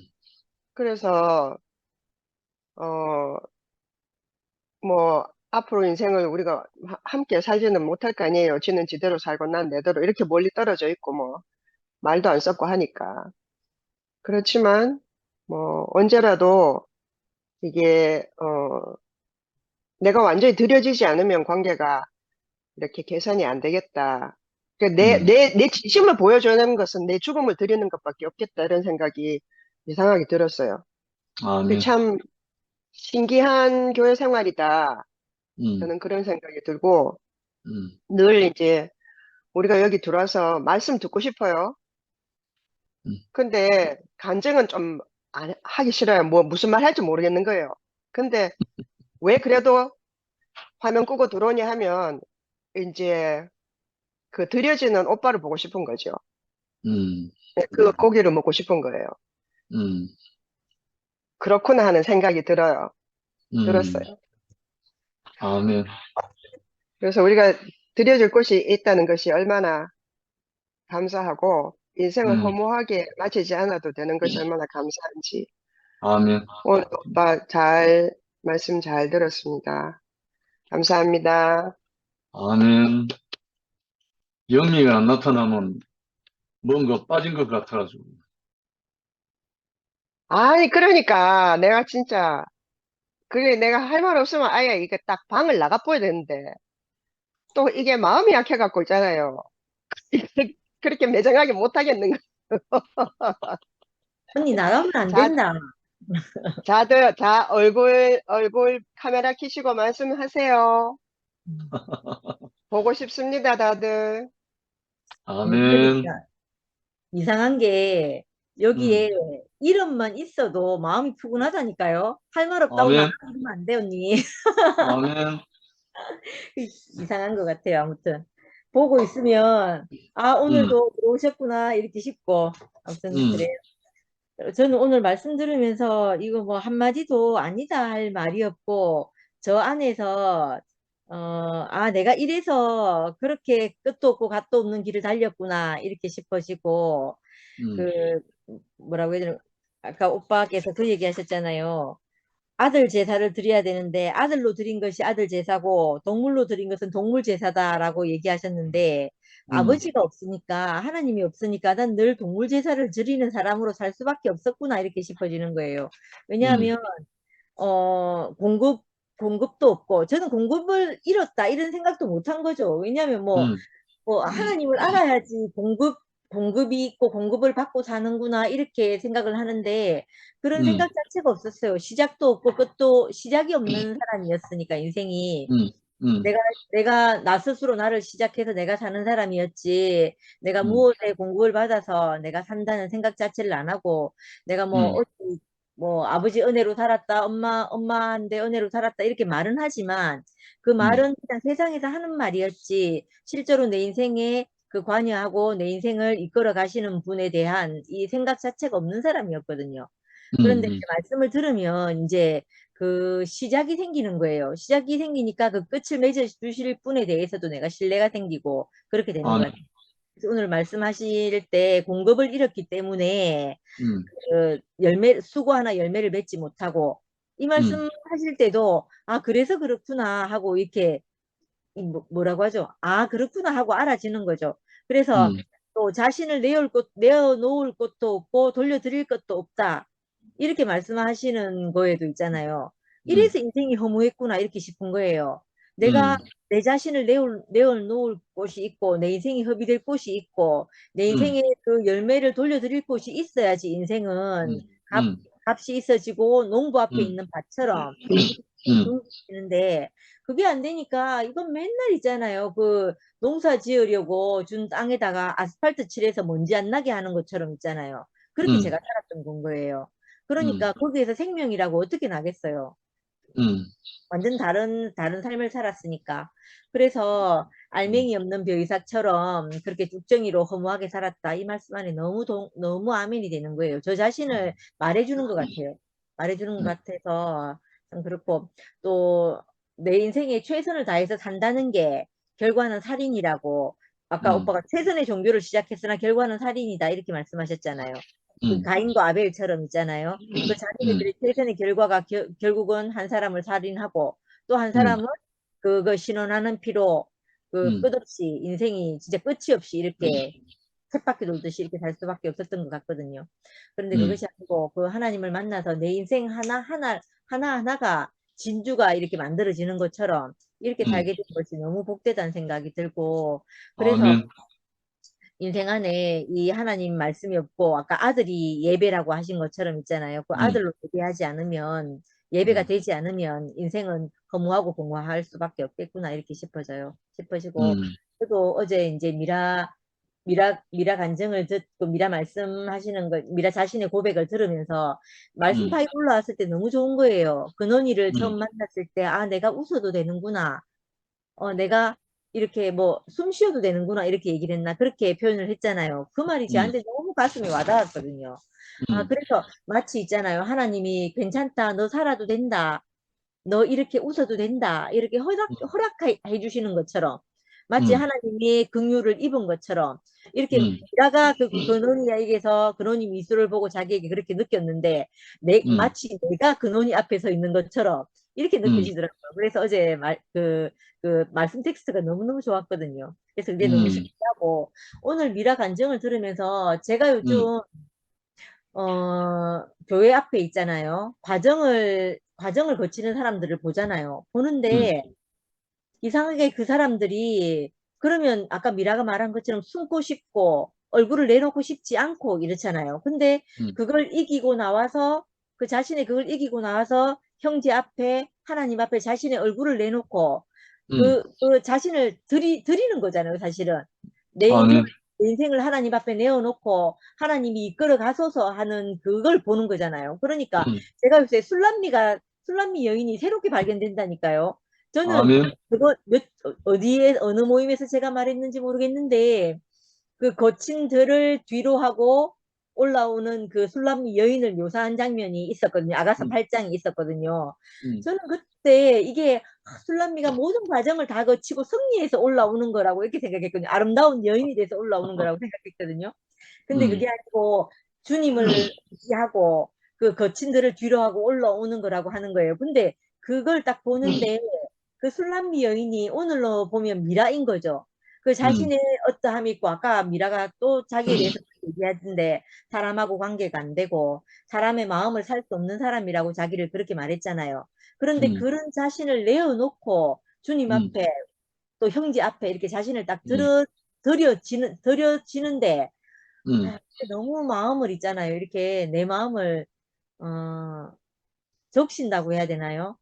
그래서, 어, 앞으로 인생을 우리가 함께 살지는 못할 거 아니에요. 지는 지대로 살고 난 내대로 이렇게 멀리 떨어져 있고 말도 안 섞고 하니까. 그렇지만 언제라도 이게 내가 완전히 들여지지 않으면 관계가 이렇게 개선이 안 되겠다. 그러니까
음,
내 진심을 보여주는 것은 내 죽음을 드리는 것밖에 없겠다 이런 생각이 이상하게 들었어요.
아멘.
참 신기한 교회 생활이다.
음,
저는 그런 생각이 들고
음,
늘 이제 우리가 여기 들어와서 말씀 듣고 싶어요.
음,
근데 간증은 좀 하기 싫어요. 무슨 말 할지 모르겠는 거예요. 근데 왜 그래도 화면 끄고 들어오냐 하면 이제 그 드려지는 오빠를 보고 싶은 거죠.
음,
네, 그 고기를 먹고 싶은 거예요.
음,
그렇구나 하는 생각이
음,
들었어요.
아멘.
그래서 우리가 드려줄 곳이 있다는 것이 얼마나 감사하고 인생을
음,
허무하게 마치지 않아도 되는 것이 얼마나 감사한지
아멘.
오늘 오빠 말씀 잘 들었습니다. 감사합니다.
아멘. 영미가 안 나타나면 뭔가 빠진 것 같아가지고.
아니, 그러니까 내가 진짜 그래, 내가 할 말 없으면 아예 이게 딱 방을 나가버려야 되는데, 또 이게 마음이 약해갖고 있잖아요. 그렇게 매정하게 못하겠는 거.
언니 나가면 안
자,
된다.
자, 얼굴 카메라 켜시고 말씀하세요. 보고 싶습니다, 다들.
아멘.
그러니까 이상한 게
음,
여기에 이름만 있어도 마음이 푸근하다니까요. 할 말 없다고
아멘.
나가면 안 돼, 언니.
아멘.
이상한 것 같아요. 아무튼 보고 있으면 아 오늘도 들어오셨구나 이렇게 싶고 아무튼
음,
그래요. 저는 오늘 말씀 들으면서 이거 뭐 한마디도 아니다 할 말이 없고 저 안에서 아 내가 이래서 그렇게 끝도 없고 갓도 없는 길을 달렸구나 이렇게 싶어지고
음,
그 뭐라고 해야 되나 아까 오빠께서 그 얘기 하셨잖아요. 아들 제사를 드려야 되는데 아들로 드린 것이 아들 제사고 동물로 드린 것은 동물 제사다라고 얘기하셨는데 아버지가 없으니까 하나님이 없으니까 난 늘 동물 제사를 드리는 사람으로 살 수밖에 없었구나 이렇게 싶어지는 거예요.
음,
왜냐하면 공급도 없고 저는 공급을 잃었다 이런 생각도 못 한 거죠. 왜냐하면
음,
뭐 하나님을 알아야지 공급이 있고 공급을 받고 사는구나 이렇게 생각을 하는데 그런
음,
생각 자체가 없었어요. 시작도 없고 끝도 시작이 없는 사람이었으니까 인생이
음, 음,
내가 나 스스로 나를 시작해서 내가 사는 사람이었지 내가 무엇에 공급을 받아서 내가 산다는 생각 자체를 안 하고 내가 뭐
음,
어디 뭐 아버지 은혜로 살았다 엄마한테 은혜로 살았다 이렇게 말은 하지만 그 말은 그냥 세상에서 하는 말이었지 실제로 내 인생에 그 관여하고 내 인생을 이끌어 가시는 분에 대한 이 생각 자체가 없는 사람이었거든요. 그런데 이제 말씀을 들으면 이제 그 시작이 생기는 거예요. 시작이 생기니까 그 끝을 맺어 주실 분에 대해서도 내가 신뢰가 생기고 그렇게 되는 것
아멘.
같아요. 그래서 오늘 말씀하실 때 공급을 잃었기 때문에 그 수고 하나 열매를 맺지 못하고 이 말씀 하실 때도 아 그래서 그렇구나 하고 이렇게 뭐라고 하죠? 아 그렇구나 하고 알아지는 거죠. 그래서 또 자신을 내어놓을 것도 없고 돌려드릴 것도 없다. 이렇게 말씀하시는 거에도 있잖아요. 이래서 인생이 허무했구나 이렇게 싶은 거예요. 내가 내 자신을 내어놓을 곳이 있고 내 인생이 허비될 곳이 있고 내 인생의 그 열매를 돌려드릴 곳이 있어야지 인생은 값이 있어지고 농부 앞에 있는 밭처럼 중지되는데 그게 안 되니까 이건 맨날 있잖아요. 그 농사 지으려고 준 땅에다가 아스팔트 칠해서 먼지 안 나게 하는 것처럼 있잖아요. 그렇게 제가 살았던 건 거예요. 그러니까 거기에서 생명이라고 어떻게 나겠어요. 완전 다른 삶을 살았으니까. 그래서 알맹이 없는 벼이삭처럼 그렇게 쭉정이로 허무하게 살았다. 이 말씀 안에 너무 아멘이 되는 거예요. 저 자신을 말해주는 것 같아요. 말해주는 것 같아서 참 그렇고 또 내 인생에 최선을 다해서 산다는 게 결과는 살인이라고 아까 오빠가 최선의 종교를 시작했으나 결과는 살인이다 이렇게 말씀하셨잖아요. 그 가인과 아벨처럼 있잖아요. 그 자기네들의 최선의 결과가 결국은 한 사람을 살인하고 또 한 사람은 그거 신원하는 피로 그 끝없이 인생이 진짜 끝이 없이 이렇게 쳇바퀴 돌듯이 이렇게 살 수밖에 없었던 것 같거든요. 그런데 그것이 아니고 그 하나님을 만나서 내 인생 하나하나가 진주가 이렇게 만들어지는 것처럼 이렇게 살게 된 것이 너무 복되다는 생각이 들고 그래서
아멘.
인생 안에 이 하나님 말씀이 없고 아까 아들이 예배라고 하신 것처럼 있잖아요. 그 아들로 예배하지 않으면 예배가 되지 않으면 인생은 허무하고 공허할 수밖에 없겠구나 이렇게 싶어지고 저도 어제 이제 미라 간증을 듣고 미라 말씀하시는 거 미라 자신의 고백을 들으면서 말씀 파일 올라왔을 때 너무 좋은 거예요. 근원이를 처음 만났을 때 아 내가 웃어도 되는구나. 내가 이렇게 뭐 숨 쉬어도 되는구나 이렇게 얘기를 했나 그렇게 표현을 했잖아요. 그 말이 저한테 너무 가슴에 와닿았거든요. 아 그래서 마치 있잖아요. 하나님이 괜찮다. 너 살아도 된다. 너 이렇게 웃어도 된다. 이렇게 허락해 주시는 것처럼 마치 하나님이 긍휼을 입은 것처럼 이렇게 미라가 그 근원이에게서 근원이 미술을 보고 자기에게 그렇게 느꼈는데 마치 내가 근원이 앞에 서 있는 것처럼 이렇게 느껴지더라고요. 그래서 어제 그 말씀 텍스트가 너무너무 좋았거든요. 그래서 그게 너무 신기하고 오늘 미라 간증을 들으면서 제가 요즘 교회 앞에 있잖아요. 과정을 거치는 사람들을 보잖아요. 보는데 이상하게 그 사람들이 그러면 아까 미라가 말한 것처럼 숨고 싶고 얼굴을 내놓고 싶지 않고 이렇잖아요. 근데 그걸 이기고 나와서 그 자신의 그걸 이기고 나와서 형제 앞에 하나님 앞에 자신의 얼굴을 내놓고 그 자신을 드리는 거잖아요. 사실은 내
아멘.
인생을 하나님 앞에 내어놓고 하나님이 이끌어 가소서 하는 그걸 보는 거잖아요. 그러니까 제가 요새 술람미 여인이 새롭게 발견된다니까요. 저는
아멘.
그거 어디에 어느 모임에서 제가 말했는지 모르겠는데 그 거친 들을 뒤로 하고 올라오는 그 술람미 여인을 묘사한 장면이 있었거든요. 아가서 8장이 있었거든요. 저는 그때 이게 술람미가 모든 과정을 다 거치고 승리해서 올라오는 거라고 이렇게 생각했거든요. 아름다운 여인이 돼서 올라오는 거라고 생각했거든요. 근데 그게 아니고 주님을 하고 그 거친 들을 뒤로 하고 올라오는 거라고 하는 거예요. 근데 그걸 딱 보는데 그 술람미 여인이 오늘로 보면 미라인 거죠. 그 자신의 어떠함이 있고 아까 미라가 또 자기에 대해서 얘기하던데 사람하고 관계가 안 되고 사람의 마음을 살 수 없는 사람이라고 자기를 그렇게 말했잖아요. 그런데 그런 자신을 내어놓고 주님 앞에 또 형제 앞에 이렇게 자신을 딱 드려지는데 너무 마음을 있잖아요. 이렇게 내 마음을 적신다고 해야 되나요?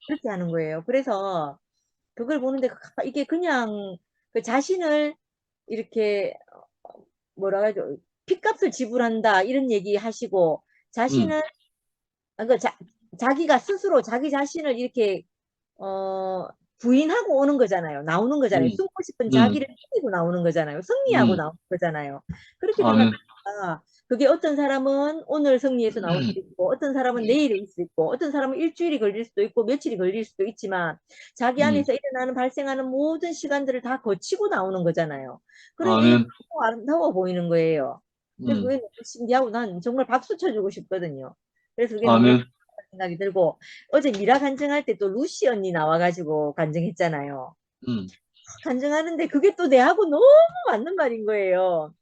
그렇게 하는 거예요. 그래서 그걸 보는데 이게 그냥 그 자신을 이렇게 뭐라 하죠? 핏값을 지불한다 이런 얘기 하시고 자신을 그러니까 자기가 스스로 자기 자신을 이렇게 부인하고 오는 거잖아요. 나오는 거잖아요. 숨고 싶은 자기를 이기고 나오는 거잖아요. 승리하고 나오는 거잖아요. 그렇게
아멘.
생각하니까 그게 어떤 사람은 오늘 승리해서 나올 수도 있고 어떤 사람은 내일일 수 있고 어떤 사람은 일주일이 걸릴 수도 있고 며칠이 걸릴 수도 있지만 자기 안에서 일어나는 발생하는 모든 시간들을 다 거치고 나오는 거잖아요. 그러니까 이게
아멘.
너무 아름다워 보이는 거예요. 그래서 그게 너무 신기하고 난 정말 박수 쳐주고 싶거든요. 그래서 그게 너무
아멘.
생각이 들고 어제 미라 간증할 때 또 루시 언니 나와가지고 간증했잖아요. 간증하는데 그게 또 내하고 너무 맞는 말인 거예요.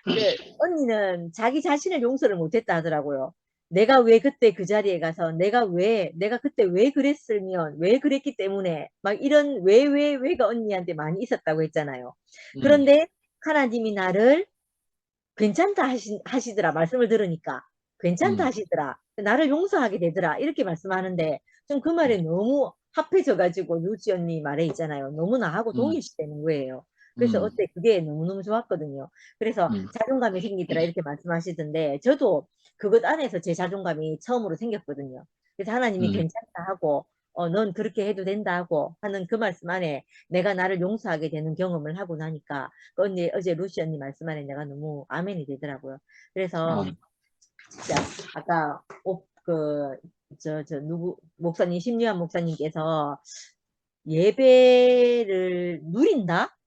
그 언니는 자기 자신을 용서를 못했다 하더라고요. 내가 왜 그때 그 자리에 가서 내가 그때 왜 그랬으면 왜 그랬기 때문에 막 이런 왜가 언니한테 많이 있었다고 했잖아요. 그런데 하나님이 나를 괜찮다 하시더라. 말씀을 들으니까 괜찮다 하시더라. 나를 용서하게 되더라. 이렇게 말씀하는데 좀 그 말에 너무 합해져 가지고 루지 언니 말에 있잖아요. 너무 나하고 동일시되는 거예요. 그래서 어때 그게 너무너무 좋았거든요. 그래서 자존감이 생기더라 이렇게 말씀하시던데 저도 그것 안에서 제 자존감이 처음으로 생겼거든요. 그래서 하나님이 괜찮다 하고 넌 그렇게 해도 된다 하고 하는 그 말씀 안에 내가 나를 용서하게 되는 경험을 하고 나니까 그 언니 어제 루시 언니 말씀 안에 내가 너무 아멘이 되더라고요. 그래서 진짜 아까 누구 목사님 심리한 목사님께서 예배를 누린다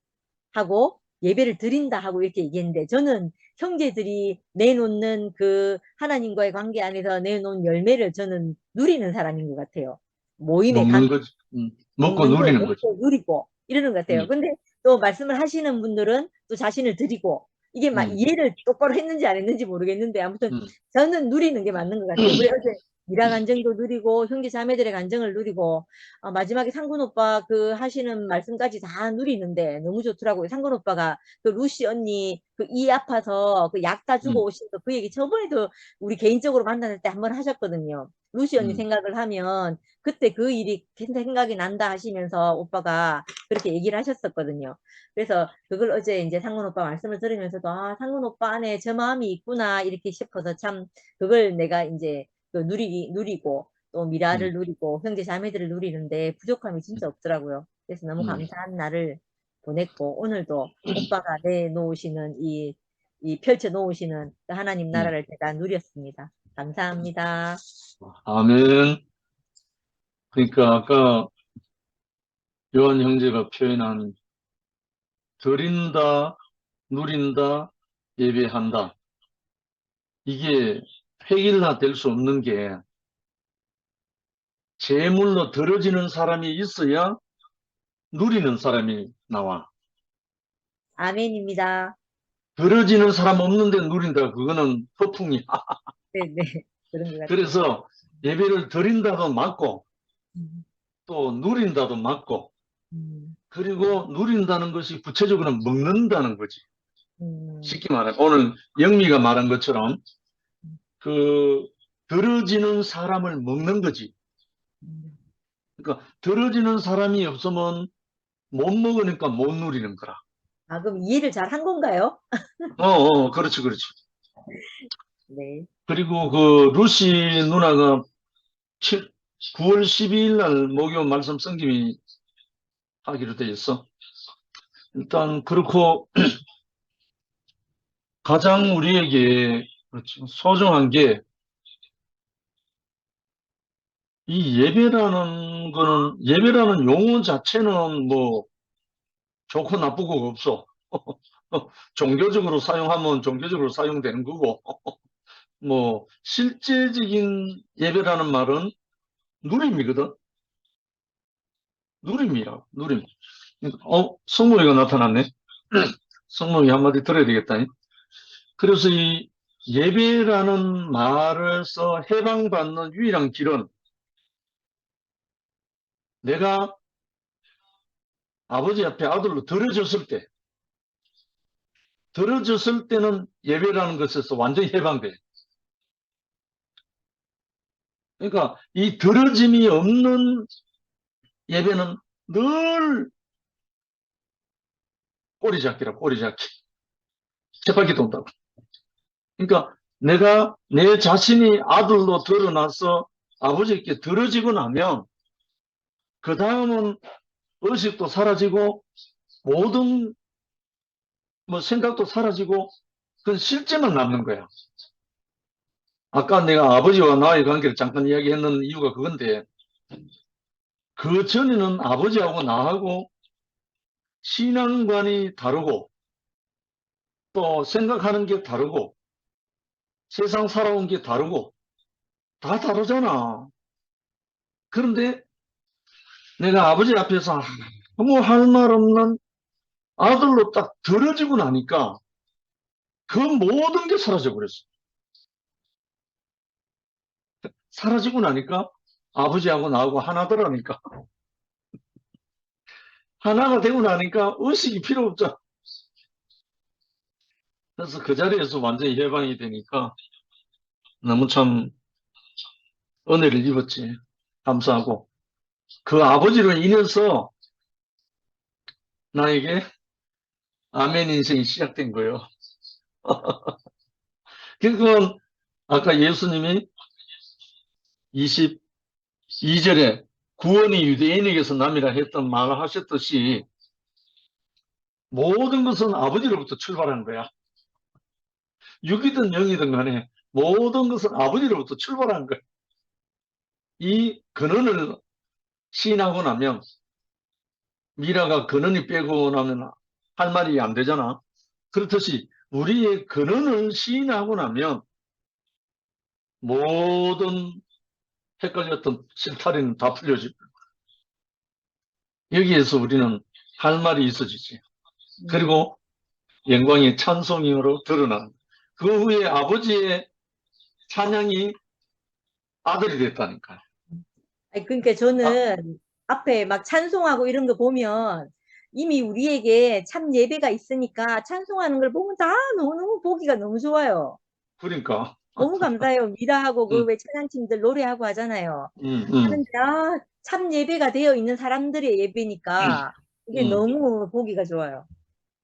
하고 예배를 드린다 하고 이렇게 얘기했는데 저는 형제들이 내놓는 그 하나님과의 관계 안에서 내놓은 열매를 저는 누리는 사람인 것 같아요. 모임에
먹는 거지. 먹고
먹는 거
누리는 거지.
먹고 누리고 이러는 것 같아요. 근데 또 말씀을 하시는 분들은 또 자신을 드리고 이게 막 이해를 똑바로 했는지 안 했는지 모르겠는데 아무튼 저는 누리는 게 맞는 것 같아요. 우리 어제 미라 간증도 누리고 형제 자매들의 간증을 누리고 마지막에 상군 오빠 그 하시는 말씀까지 다 누리는데 너무 좋더라고요. 상군 오빠가 그 루시 언니 그 이 아파서 그 약 다 주고 오신 거 그 얘기 저번에도 우리 개인적으로 만날 때 한번 하셨거든요. 루시 언니 생각을 하면 그때 그 일이 생각이 난다 하시면서 오빠가 그렇게 얘기를 하셨었거든요. 그래서 그걸 어제 이제 상군 오빠 말씀을 들으면서도 상군 오빠 안에 저 마음이 있구나 이렇게 싶어서 참 그걸 내가 이제 그 누리고 또 미라를 누리고 형제 자매들을 누리는데 부족함이 진짜 없더라고요. 그래서 너무 감사한 날을 보냈고 오늘도 오빠가 내놓으시는 이 펼쳐 놓으시는 그 하나님 나라를 제가 누렸습니다. 감사합니다.
아멘. 그러니까 아까 요한 형제가 표현한 드린다, 누린다, 예배한다. 이게 획일화 될 수 없는 게 제물로 들어지는 사람이 있어야 누리는 사람이 나와.
아멘입니다.
들어지는 사람 없는데 누린다. 그거는 허풍이야.
네. 그런 것 같아요.
그래서 예배를 드린다도 맞고,
음,
또 누린다도 맞고,
음,
그리고 누린다는 것이 구체적으로 먹는다는 거지.
음,
쉽게 말하면, 오늘 영미가 말한 것처럼, 그, 들어지는 사람을 먹는 거지.
음.
그러니까, 들어지는 사람이 없으면 못 먹으니까 못 누리는 거라.
아, 그럼 이해를 잘 한 건가요?
그렇지, 그렇지.
네.
그리고 그, 루시 누나가 9월 12일 날 목요 말씀 성김이 하기로 돼 있어. 일단, 그렇고, 가장 우리에게 그렇죠. 소중한 게, 이 예배라는 거는, 예배라는 용어 자체는 뭐, 좋고 나쁘고 없어. 종교적으로 사용하면 종교적으로 사용되는 거고, 뭐, 실제적인 예배라는 말은 누림이거든? 누림이라, 누림. 성모이가 나타났네? 성모이 한마디 들어야 되겠다. 그래서 이 예배라는 말에서 해방받는 유일한 길은 내가 아버지 앞에 아들로 들어졌을 때는 예배라는 것에서 완전히 해방돼. 그러니까 이 들어짐이 없는 예배는 늘 꼬리잡기라, 꼬리잡기. 쳇바퀴 돈다고. 그러니까 내가 내 자신이 아들로 드러나서 아버지께 들어지고 나면 그 다음은 의식도 사라지고 모든 뭐 생각도 사라지고 그건 실제만 남는 거야. 아까 내가 아버지와 나의 관계를 잠깐 이야기했는 이유가 그건데 그 전에는 아버지하고 나하고 신앙관이 다르고 또 생각하는 게 다르고 세상 살아온 게 다르고 다 다르잖아. 그런데 내가 아버지 앞에서 아무 할 말 없는 아들로 딱 들어지고 나니까 그 모든 게 사라져 버렸어. 사라지고 나니까 아버지하고 나하고 하나더라니까. 하나가 되고 나니까 의식이 필요 없잖아. 그래서 그 자리에서 완전히 해방이 되니까 너무 참 은혜를 입었지. 감사하고. 그 아버지로 인해서 나에게 아멘 인생이 시작된 거예요. 그건 아까 예수님이 22절에 구원이 유대인에게서 남이라 했던 말을 하셨듯이 모든 것은 아버지로부터 출발한 거야. 육이든 영이든 간에 모든 것은 아버지로부터 출발한 거야. 이 근원을 시인하고 나면 미라가 근원이 빼고 나면 할 말이 안 되잖아. 그렇듯이 우리의 근원을 시인하고 나면 모든 헷갈렸던 실타래는 다 풀려지고 여기에서 우리는 할 말이 있어지지. 그리고 영광의 찬송으로 드러나는 그 후에 아버지의 찬양이 아들이 됐다니까요.
아니, 그러니까 저는 앞에 막 찬송하고 이런 거 보면 이미 우리에게 참 예배가 있으니까 찬송하는 걸 보면 다 너무너무 보기가 너무 좋아요.
그러니까
너무 감사해요. 미라하고 그
음,
왜 찬양팀들 노래하고 하잖아요.
음,
하는데 참 예배가 되어 있는 사람들의 예배니까 이게
음,
너무 보기가 좋아요.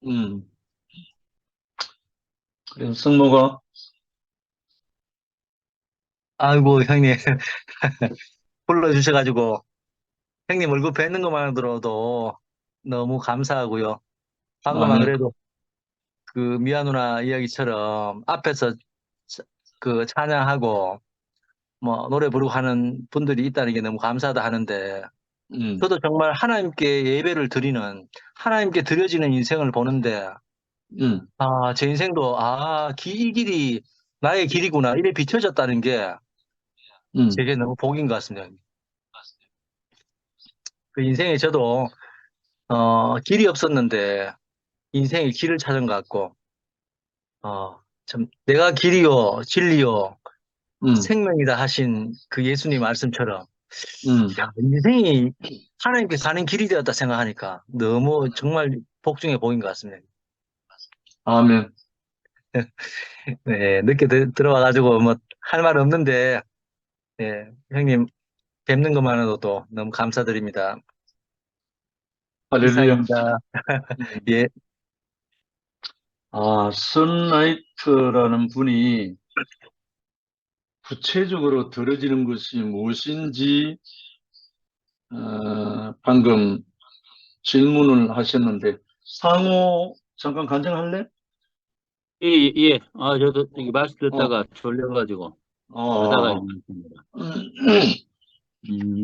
음. 그래서 성모가
아이고, 형님. 불러주셔가지고, 형님 얼굴 뵙는 것만으로도 너무 감사하고요. 방금 안
아멘.
그래도 그 미아 누나 이야기처럼 앞에서 그 찬양하고, 뭐, 노래 부르고 하는 분들이 있다는 게 너무 감사하다 하는데,
음,
저도 정말 하나님께 예배를 드리는, 하나님께 드려지는 인생을 보는데,
음,
제 인생도, 이 길이 나의 길이구나. 이래 비춰졌다는 게
음,
제게 너무 복인 것 같습니다. 그 인생에 저도, 길이 없었는데, 인생의 길을 찾은 것 같고, 참, 내가 길이요, 진리요, 생명이다 하신 그 예수님 말씀처럼
음.
야, 인생이 하나님께 사는 길이 되었다 생각하니까 너무 정말 복중해 보인 것 같습니다.
아멘.
네, 늦게 들어와가지고 뭐 할 말 없는데 네, 형님 뵙는 것만으로도 너무 감사드립니다.
할렐루야.
이상입니다.
음.
예.
선라이트라는 분이 구체적으로 들어지는 것이 무엇인지 방금 질문을 하셨는데 상호 잠깐 간증할래?
예, 예. 저도 이게 말씀
어,
듣다가 졸려가지고 자다가
어,
일어났습니다.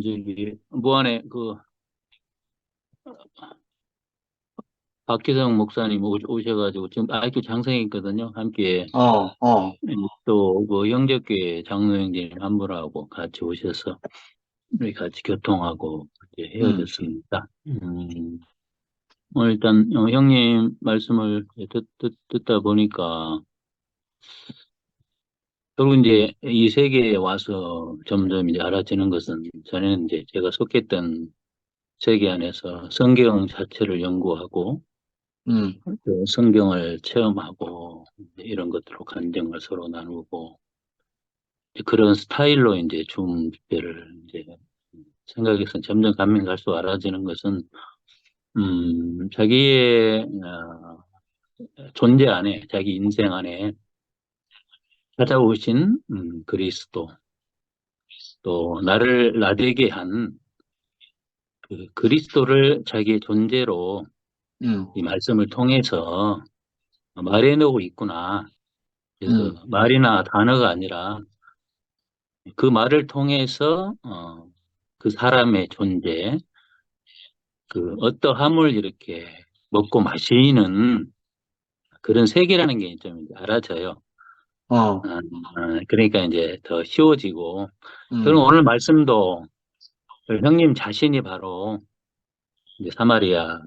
저기, 무안에 박기성 목사님 오셔가지고 지금 아직도 장성에 있거든요. 함께 또 형제교회 장로 형제님 한 분하고 같이 오셔서 우리 같이 교통하고 이제 헤어졌습니다. 오늘 일단 형님 말씀을 듣다 보니까 결국 이제 이 세계에 와서 점점 이제 알아지는 것은 전에는 이제 제가 속했던 세계 안에서 성경 자체를 연구하고 또 성경을 체험하고 이런 것들로 간증을 서로 나누고 이제 그런 스타일로 이제 줌 집회를 이제 생각해서 점점 가면 갈수록 알아지는 것은 자기의 존재 안에 자기 인생 안에 찾아오신 그리스도 또 나를 나되게 한 그 그리스도를 자기의 존재로 이 말씀을 통해서 말해내고 있구나. 그래서 말이나 단어가 아니라 그 말을 통해서 그 사람의 존재, 그 어떠함을 이렇게 먹고 마시는 그런 세계라는 게 좀 알아져요. 그러니까 이제 더 쉬워지고 그럼 오늘 말씀도 형님 자신이 바로 이제 사마리아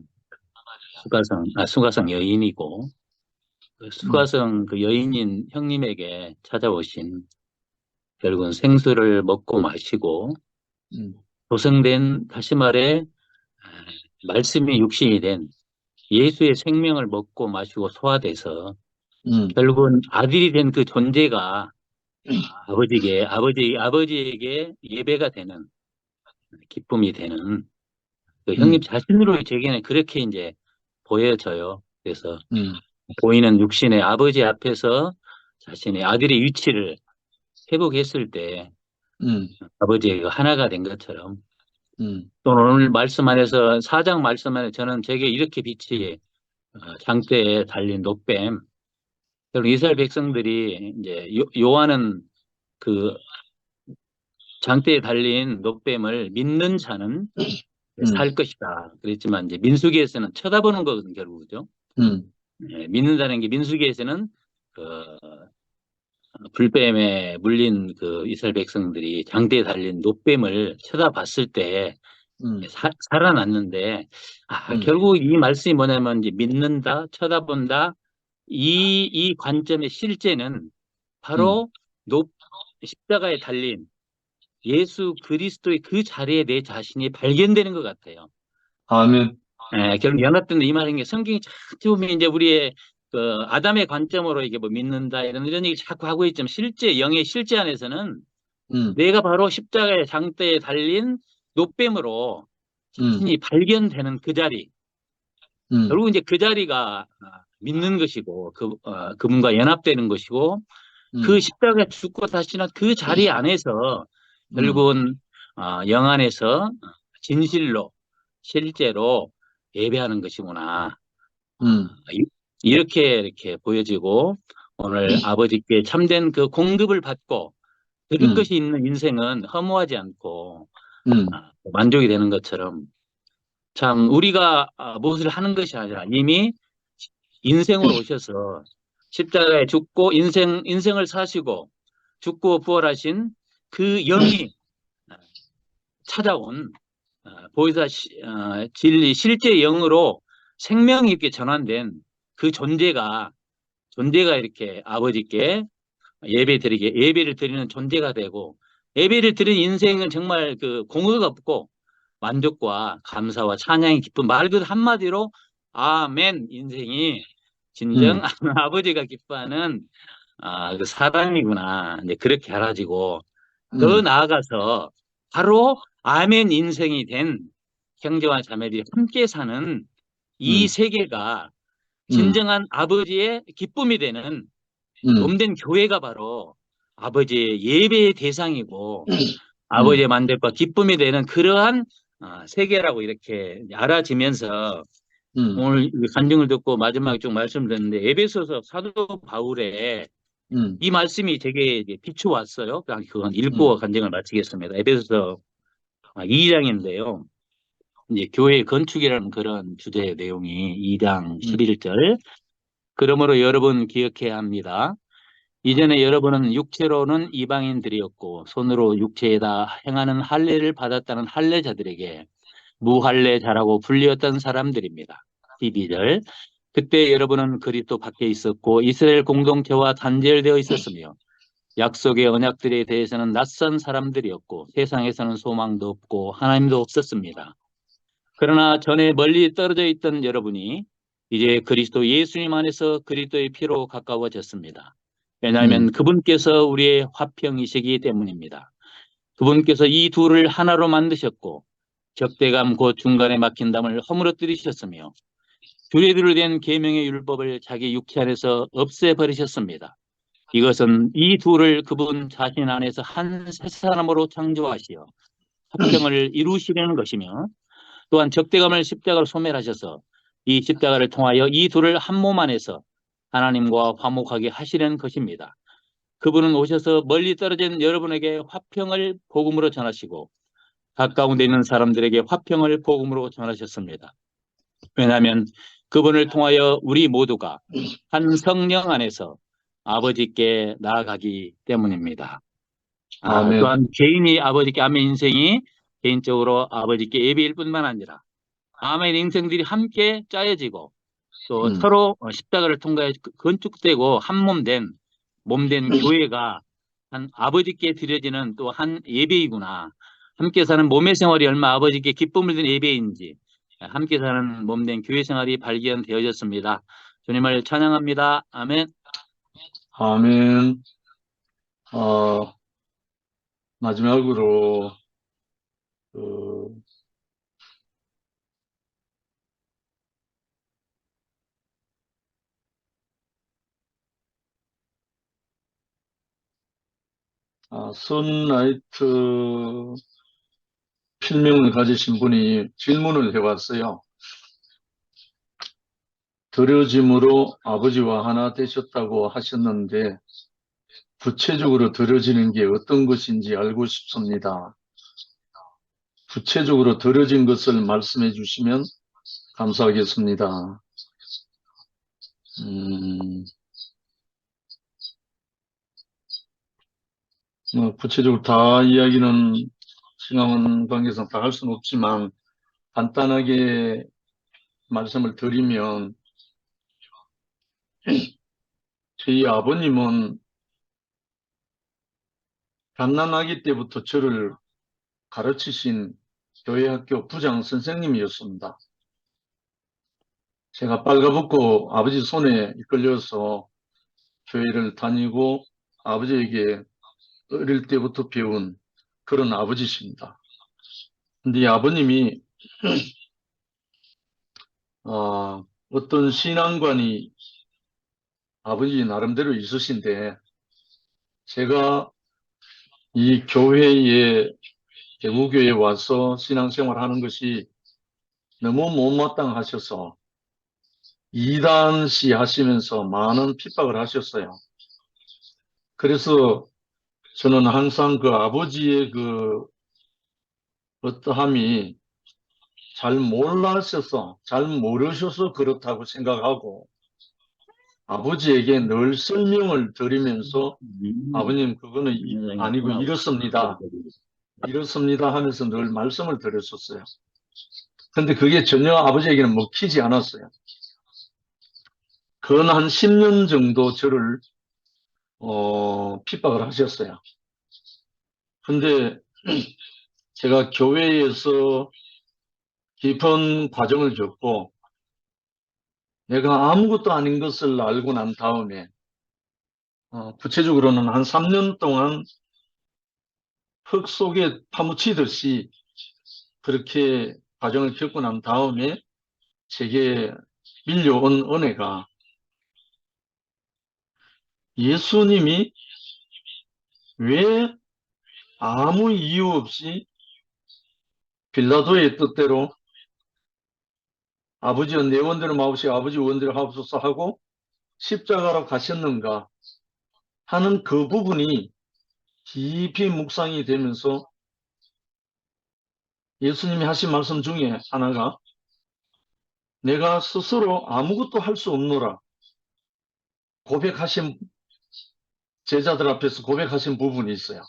수가성 여인이고 그 수가성 그 여인인 형님에게 찾아오신 결국은 생수를 먹고 마시고 도성된 다시 말해 말씀이 육신이 된 예수의 생명을 먹고 마시고 소화돼서 결국은 아들이 된 그 존재가 아버지에게 예배가 되는 기쁨이 되는 그 형님 자신으로 제게는 그렇게 이제 보여져요. 그래서 보이는 육신의 아버지 앞에서 자신의 아들의 위치를 회복했을 때 아버지가 하나가 된 것처럼 또 오늘 말씀 안에서 4장 말씀 안에 저는 제게 이렇게 빛이 장대에 달린 놋뱀 결국 이스라엘 백성들이 이제 요한은 그 장대에 달린 놋뱀을 믿는 자는 살 것이다. 그랬지만 이제 민수기에서는 쳐다보는 거거든 결국죠. 믿는다는 게 민수기에서는 그 불뱀에 물린 그 이스라엘 백성들이 장대에 달린 놋뱀을 쳐다봤을 때 살아났는데 결국 이 말씀이 뭐냐면 이제 믿는다, 쳐다본다 이 관점의 실제는 바로 십자가에 달린 예수 그리스도의 그 자리에 내 자신이 발견되는 것 같아요.
아멘.
결국 연합된 이 말인 게 성경이 자꾸 보면 이제 우리의 그 아담의 관점으로 이게 뭐 믿는다 이런 얘기 자꾸 하고 있지만 실제 영의 실제 안에서는 내가 바로 십자가의 장대에 달린 놋뱀으로 자신이 발견되는 그 자리. 결국 이제 그 자리가 믿는 것이고 그분과 연합되는 것이고 그 십자가에 죽고 다시는 그 자리 안에서 결국은 영 안에서 진실로 실제로 예배하는 것이구나. 이렇게 보여지고 오늘 아버지께 참된 그 공급을 받고 들을 것이 있는 인생은 허무하지 않고 만족이 되는 것처럼 참 우리가 무엇을 하는 것이 아니라 이미 인생으로 오셔서 십자가에 죽고 인생을 사시고 죽고 부활하신 그 영이 찾아온 보이사 진리 실제 영으로 생명이 이렇게 전환된 그 존재가 이렇게 아버지께
예배를 드리는 존재가 되고, 예배를 드리는 인생은 정말 그 공허가 없고 만족과 감사와 찬양의 기쁨, 말 그대로 한마디로 아멘 인생이 진정 아버지가 기뻐하는 그 사랑이구나. 이제 그렇게 알아지고, 더 나아가서 바로 아멘 인생이 된 형제와 자매들이 함께 사는 이 세계가 진정한 아버지의 기쁨이 되는 몸된 교회가 바로 아버지의 예배의 대상이고 아버지의 만족과 기쁨이 되는 그러한 세계라고 이렇게 알아지면서 오늘 이 간증을 듣고 마지막에 좀 말씀드렸는데, 에베소서 사도 바울의 이 말씀이 제게 이제 비추왔어요. 그건 읽고 간증을 마치겠습니다. 에베소서 2장인데요. 이제 교회 건축이라는 그런 주제의 내용이 2장 11절. 그러므로 여러분 기억해야 합니다. 이전에 여러분은 육체로는 이방인들이었고 손으로 육체에다 행하는 할례를 받았다는 할례자들에게 무할례자라고 불리었던 사람들입니다. 12절. 그때 여러분은 그리스도 밖에 있었고 이스라엘 공동체와 단절되어 있었으며 약속의 언약들에 대해서는 낯선 사람들이었고 세상에서는 소망도 없고 하나님도 없었습니다. 그러나 전에 멀리 떨어져 있던 여러분이 이제 그리스도 예수님 안에서 그리스도의 피로 가까워졌습니다. 왜냐하면 그분께서 우리의 화평이시기 때문입니다. 그분께서 이 둘을 하나로 만드셨고 적대감 곧 중간에 막힌 담을 허물어뜨리셨으며 둘이 된 계명의 율법을 자기 육체 안에서 없애버리셨습니다. 이것은 이 둘을 그분 자신 안에서 한 새 사람으로 창조하시어 화평을 이루시려는 것이며, 또한 적대감을 십자가로 소멸하셔서 이 십자가를 통하여 이 둘을 한 몸 안에서 하나님과 화목하게 하시려는 것입니다. 그분은 오셔서 멀리 떨어진 여러분에게 화평을 복음으로 전하시고 가까운 데 있는 사람들에게 화평을 복음으로 전하셨습니다. 왜냐하면 그분을 통하여 우리 모두가 한 성령 안에서 아버지께 나아가기 때문입니다.
아멘.
또한 개인이 아버지께 아멘 인생이 개인적으로 아버지께 예배일 뿐만 아니라 아멘 인생들이 함께 짜여지고 또 서로 십자가를 통과해 건축되고 한 몸된 교회가 한 아버지께 드려지는 또 한 예배이구나. 함께 사는 몸의 생활이 얼마 아버지께 기쁨을 드는 예배인지 함께 사는 몸된 교회 생활이 발견되어졌습니다. 주님을 찬양합니다. 아멘.
아멘. 마지막으로 선라이트 필명을 가지신 분이 질문을 해왔어요. 드려짐으로 아버지와 하나 되셨다고 하셨는데 구체적으로 드려지는 게 어떤 것인지 알고 싶습니다. 구체적으로 드려진 것을 말씀해 주시면 감사하겠습니다. 구체적으로 다 이야기는 시간 관계상 다 할 수는 없지만 간단하게 말씀을 드리면, 저희 아버님은 갓난아기 때부터 저를 가르치신 교회학교 부장 선생님이었습니다. 제가 빨가벗고 아버지 손에 이끌려서 교회를 다니고 아버지에게 어릴 때부터 배운 그런 아버지십니다. 근데 이 아버님이 어떤 신앙관이 아버지 나름대로 있으신데, 제가 이 교회에 대구교회에 와서 신앙생활 하는 것이 너무 못마땅하셔서 이단시 하시면서 많은 핍박을 하셨어요. 그래서 저는 항상 그 아버지의 그 어떠함이 잘 몰라셔서, 잘 모르셔서 그렇다고 생각하고 아버지에게 늘 설명을 드리면서 아버님 그거는 아니고 이렇습니다. 이렇습니다 하면서 늘 말씀을 드렸었어요. 근데 그게 전혀 아버지에게는 먹히지 않았어요. 근 한 10년 정도 저를 핍박을 하셨어요. 근데 제가 교회에서 깊은 과정을 겪고 내가 아무것도 아닌 것을 알고 난 다음에 구체적으로는 한 3년 동안 흙 속에 파묻히듯이 그렇게 과정을 겪고 난 다음에 제게 밀려온 은혜가 예수님이 왜 아무 이유 없이 빌라도의 뜻대로 아버지여 내 원대로 마옵시고 아버지 원대로 하옵소서 하고 십자가로 가셨는가 하는 그 부분이 깊이 묵상이 되면서 예수님이 하신 말씀 중에 하나가 내가 스스로 아무것도 할 수 없노라 고백하신 제자들 앞에서 고백하신 부분이 있어요.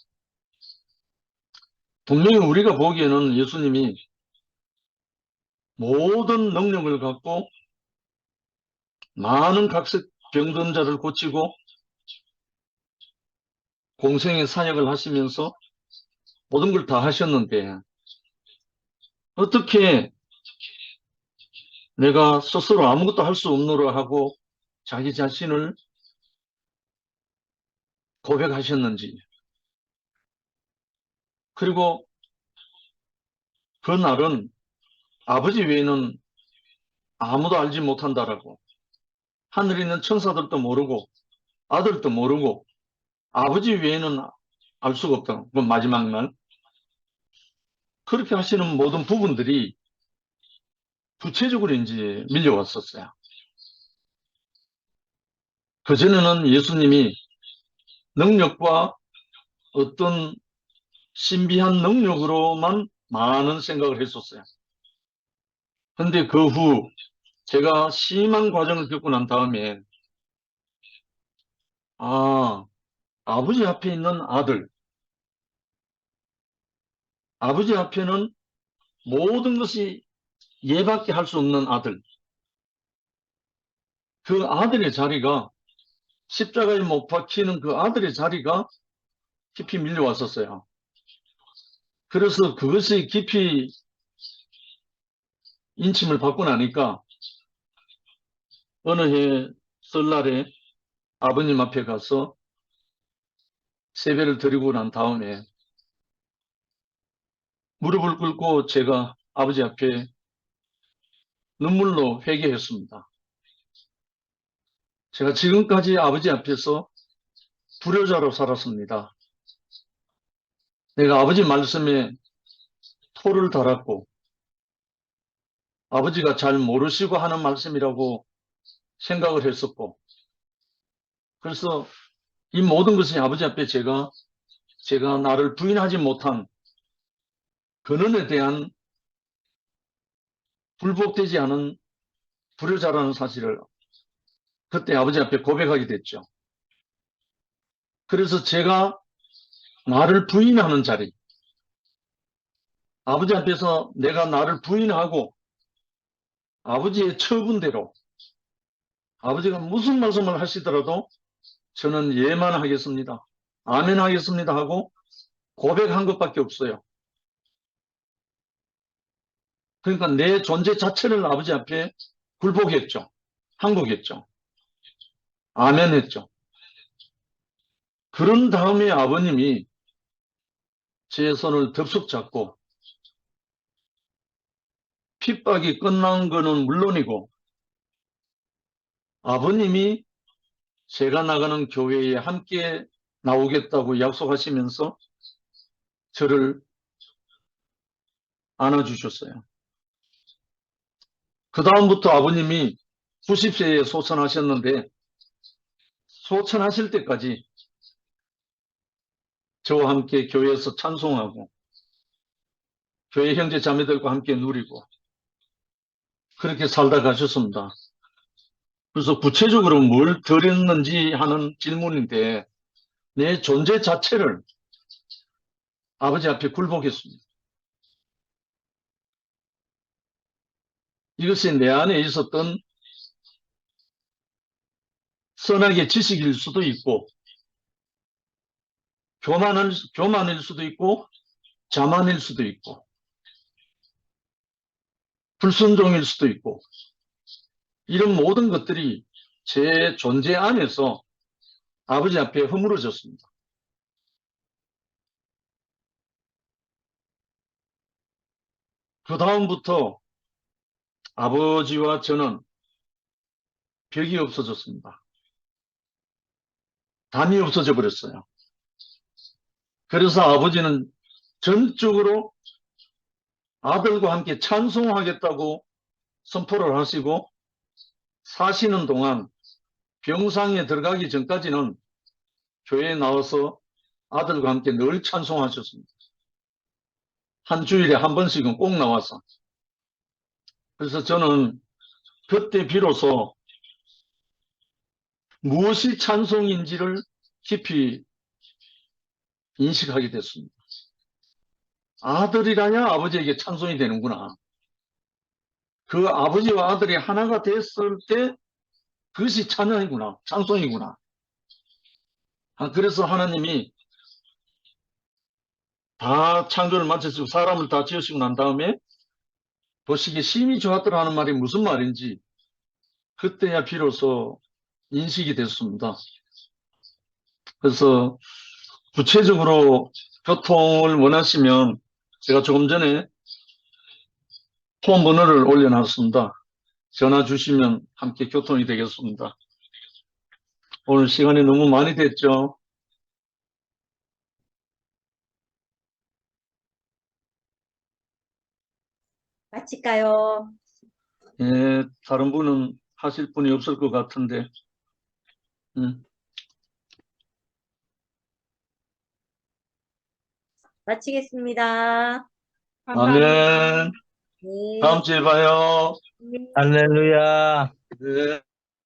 분명히 우리가 보기에는 예수님이 모든 능력을 갖고 많은 각색 병든 자를 고치고 공생의 사역을 하시면서 모든 걸 다 하셨는데 어떻게 내가 스스로 아무것도 할 수 없노라 하고 자기 자신을 고백하셨는지 그리고 그 날은 아버지 외에는 아무도 알지 못한다라고 하늘에 있는 천사들도 모르고 아들도 모르고 아버지 외에는 알 수가 없다. 그 마지막 날 그렇게 하시는 모든 부분들이 구체적으로 이제 밀려왔었어요. 그전에는 예수님이 능력과 어떤 신비한 능력으로만 많은 생각을 했었어요. 근데 그 후 제가 심한 과정을 겪고 난 다음에 아버지 앞에 있는 아들, 아버지 앞에는 모든 것이 얘밖에 할 수 없는 아들, 그 아들의 자리가 십자가에 못 박히는 그 아들의 자리가 깊이 밀려왔었어요. 그래서 그것이 깊이 인침을 받고 나니까 어느 해 설날에 아버님 앞에 가서 세배를 드리고 난 다음에 무릎을 꿇고 제가 아버지 앞에 눈물로 회개했습니다. 제가 지금까지 아버지 앞에서 불효자로 살았습니다. 내가 아버지 말씀에 토를 달았고 아버지가 잘 모르시고 하는 말씀이라고 생각을 했었고 그래서 이 모든 것이 아버지 앞에 제가 나를 부인하지 못한 근원에 대한 불복되지 않은 불효자라는 사실을 그때 아버지 앞에 고백하게 됐죠. 그래서 제가 나를 부인하는 자리, 아버지 앞에서 내가 나를 부인하고 아버지의 처분대로 아버지가 무슨 말씀을 하시더라도 저는 예만 하겠습니다. 아멘 하겠습니다 하고 고백한 것밖에 없어요. 그러니까 내 존재 자체를 아버지 앞에 굴복했죠. 항복했죠. 아멘 했죠. 그런 다음에 아버님이 제 손을 덥석 잡고 핍박이 끝난 거는 물론이고 아버님이 제가 나가는 교회에 함께 나오겠다고 약속하시면서 저를 안아주셨어요. 그 다음부터 아버님이 90세에 소천하셨는데 소천하실 때까지 저와 함께 교회에서 찬송하고 교회 형제 자매들과 함께 누리고 그렇게 살다 가셨습니다. 그래서 구체적으로 뭘 드렸는지 하는 질문인데 내 존재 자체를 아버지 앞에 굴복했습니다. 이것이 내 안에 있었던 선악의 지식일 수도 있고 교만일 수도 있고, 자만일 수도 있고, 불순종일 수도 있고, 이런 모든 것들이 제 존재 안에서 아버지 앞에 허물어졌습니다. 그 다음부터 아버지와 저는 벽이 없어졌습니다. 담이 없어져 버렸어요. 그래서 아버지는 전적으로 아들과 함께 찬송하겠다고 선포를 하시고, 사시는 동안 병상에 들어가기 전까지는 교회에 나와서 아들과 함께 늘 찬송하셨습니다. 한 주일에 한 번씩은 꼭 나와서. 그래서 저는 그때 비로소 무엇이 찬송인지를 깊이 인식하게 됐습니다. 아들이라야 아버지에게 찬송이 되는구나. 그 아버지와 아들이 하나가 됐을 때 그것이 찬양이구나, 찬송이구나. 그래서 하나님이 다 창조를 마치시고 사람을 다 지으시고 난 다음에 보시기에 심히 좋았더라 하는 말이 무슨 말인지 그때야 비로소 인식이 됐습니다. 그래서 구체적으로 교통을 원하시면 제가 조금 전에 폰 번호를 올려놨습니다. 전화 주시면 함께 교통이 되겠습니다. 오늘 시간이 너무 많이 됐죠?
마칠까요?
예, 다른 분은 하실 분이 없을 것 같은데.
마치겠습니다.
아멘.
네.
다음 주에 봐요.
할렐루야.
네.